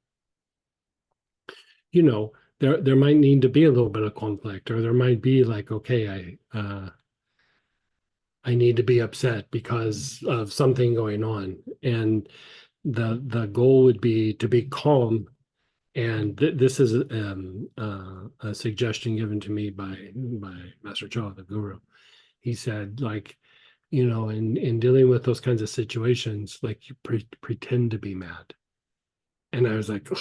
there might need to be a little bit of conflict, or there might be like, okay, I need to be upset because of something going on, and the goal would be to be calm. And this is a suggestion given to me by Master Cho, the guru. He said, like, in dealing with those kinds of situations, like you pretend to be mad. And I was like, "Ugh,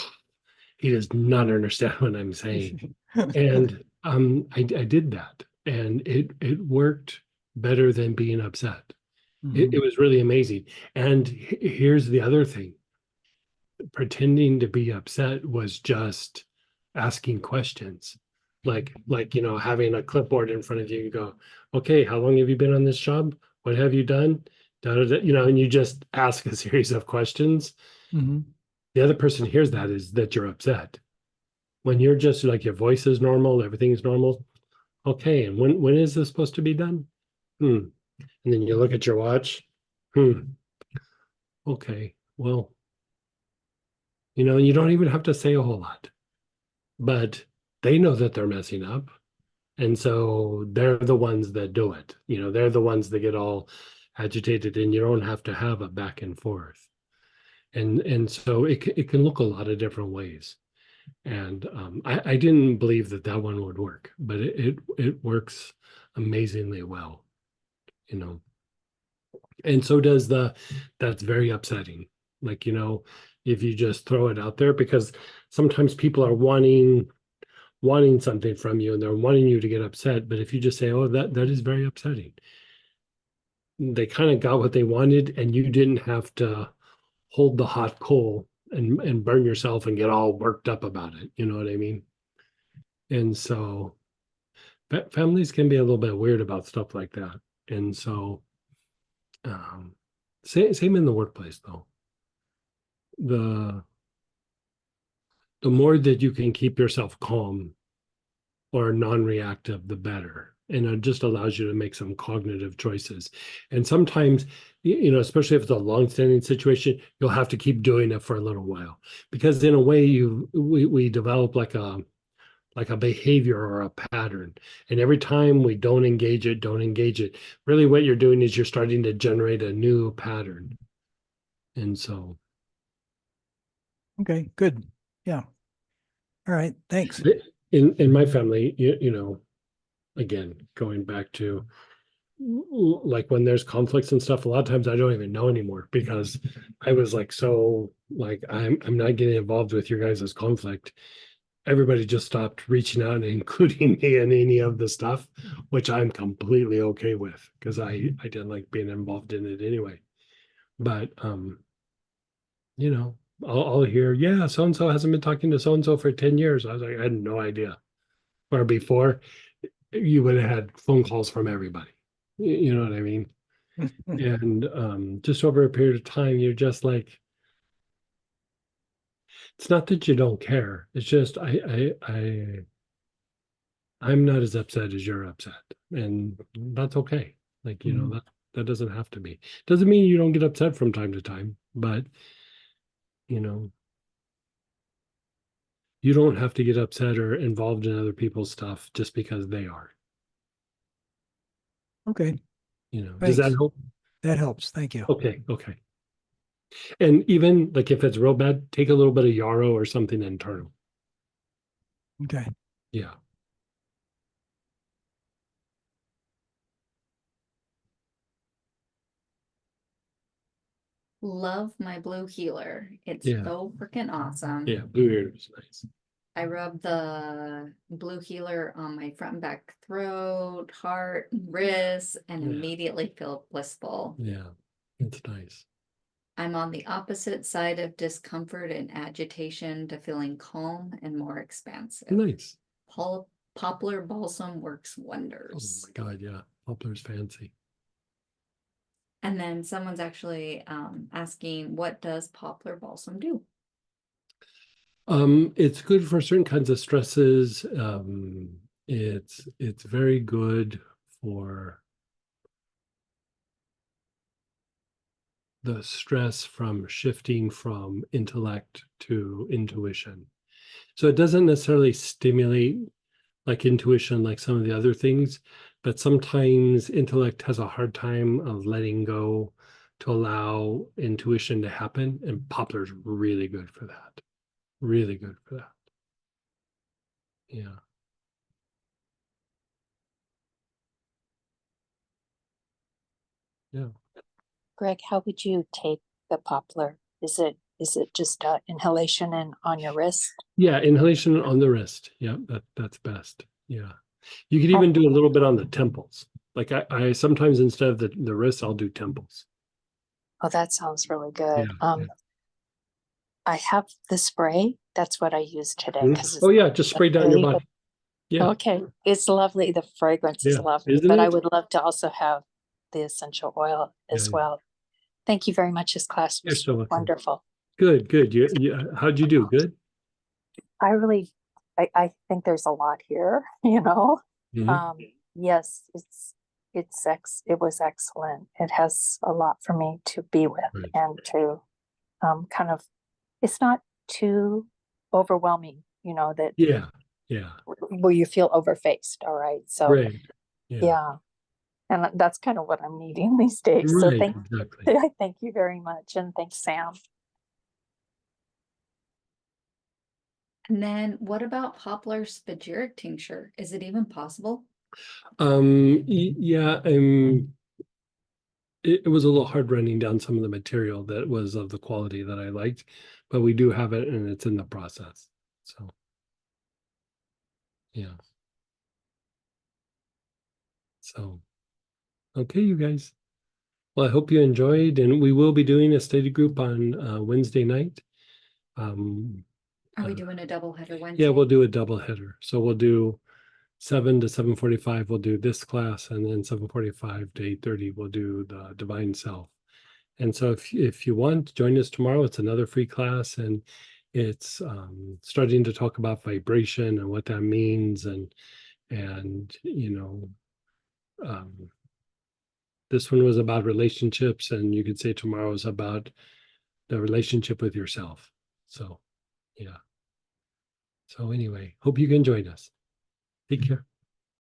he does not understand what I'm saying." And I did that, and it worked better than being upset. It Mhm. was really amazing. And here's the other thing: pretending to be upset was just asking questions. like, having a clipboard in front of you and go, okay, how long have you been on this job? What have you done? Da, da, da, and you just ask a series of questions. Mm-hmm. The other person hears that is that you're upset. When you're just like your voice is normal, everything's normal. Okay, and when is this supposed to be done? And then you look at your watch. Okay, well, and you don't even have to say a whole lot, but they know that they're messing up. And so they're the ones that do it. They're the ones that get all agitated, and you don't have to have a back and forth. And so it can look a lot of different ways. And I didn't believe that one would work, but it works amazingly well, And so does that's very upsetting. Like, if you just throw it out there, because sometimes people are wanting something from you and they're wanting you to get upset. But if you just say, oh, that is very upsetting, they kind of got what they wanted, and you didn't have to hold the hot coal and burn yourself and get all worked up about it. You know what I mean? And so families can be a little bit weird about stuff like that. And so same in the workplace though. The more that you can keep yourself calm or non-reactive, the better. And it just allows you to make some cognitive choices. And sometimes, especially if it's a long-standing situation, you'll have to keep doing it for a little while, because in a way we develop like a behavior or a pattern. And every time we don't engage it, really what you're doing is you're starting to generate a new pattern. And so. Okay, good. Yeah. All right. Thanks. In my family, again, going back to like when there's conflicts and stuff, a lot of times I don't even know anymore, because I was like, so like, I'm not getting involved with your guys' conflict. Everybody just stopped reaching out and including me in any of the stuff, which I'm completely okay with, because I didn't like being involved in it anyway. But I'll hear, yeah, so and so hasn't been talking to so and so for 10 years. I was like, I had no idea. Or before, you would have had phone calls from everybody. You know what I mean? And just over a period of time, you're just like, it's not that you don't care. It's just I'm not as upset as you're upset, and that's okay. Like, that doesn't have to be. Doesn't mean you don't get upset from time to time, but you don't have to get upset or involved in other people's stuff just because they are. Okay. Does that Thanks. help? That helps. Thank you. Okay. And even like if it's real bad, take a little bit of yarrow or something internal. Okay. Yeah. Love my blue healer. It's Yeah. so freaking awesome. Yeah. Blue ear is nice. I rub the blue healer on my front and back throat, heart, wrists, and Yeah. immediately feel blissful. Yeah. It's nice. I'm on the opposite side of discomfort and agitation to feeling calm and more expansive. Nice. Poplar balsam works Oh wonders. my God. Yeah. Poplar's fancy. And then someone's actually asking, what does poplar balsam do? It's good for certain kinds of stresses. It's very good for the stress from shifting from intellect to intuition. So it doesn't necessarily stimulate like intuition, like some of the other things, but sometimes intellect has a hard time of letting go to allow intuition to happen. And poplar's really good for that. Really good for that. Yeah. Yeah. Greg, how would you take the poplar? Is it just inhalation and on your wrist? Yeah, inhalation on the wrist. Yeah, that's best. Yeah. You could even do a little bit on the temples. Like I sometimes instead of the wrists, I'll do temples. Oh, that sounds really good. Yeah, I have the spray. That's what I use today. Oh yeah, just spray down your body. Yeah, Okay, it's lovely. The fragrance is yeah, lovely, isn't but I it? would love to also have the essential oil Yeah, as yeah. well. Thank you very much. This class You're was so welcome. wonderful. Good, good. How'd you do? Good? I really, I think there's a lot here, you know? Mhm. Yes, it was excellent. It has a lot for me to be with Right. and to kind of, it's not too overwhelming, you know, that Yeah, yeah, where you feel overfaced. All right. So right. Yeah, yeah. And that's kind of what I'm needing these days. So right, exactly. I thank you very much. And thanks, Sam. And then what about poplar spagyric tincture? Is it even possible? Yeah, it was a little hard running down some of the material that was of the quality that I liked, but we do have it and it's in the process. So, yeah. So, okay, you guys. Well, I hope you enjoyed, and we will be doing a study group on Wednesday night. Are we Uh, doing a double header Wednesday? Yeah, we'll do a double header. So we'll do 7 to 7:45. We'll do this class, and then 7:45 to 8:30. We'll do the Divine Self. And so if you want, join us tomorrow. It's another free class, and it's starting to talk about vibration and what that means, and this one was about relationships, and you could say tomorrow is about the relationship with yourself. So, yeah. So anyway, hope you can join us. Take care.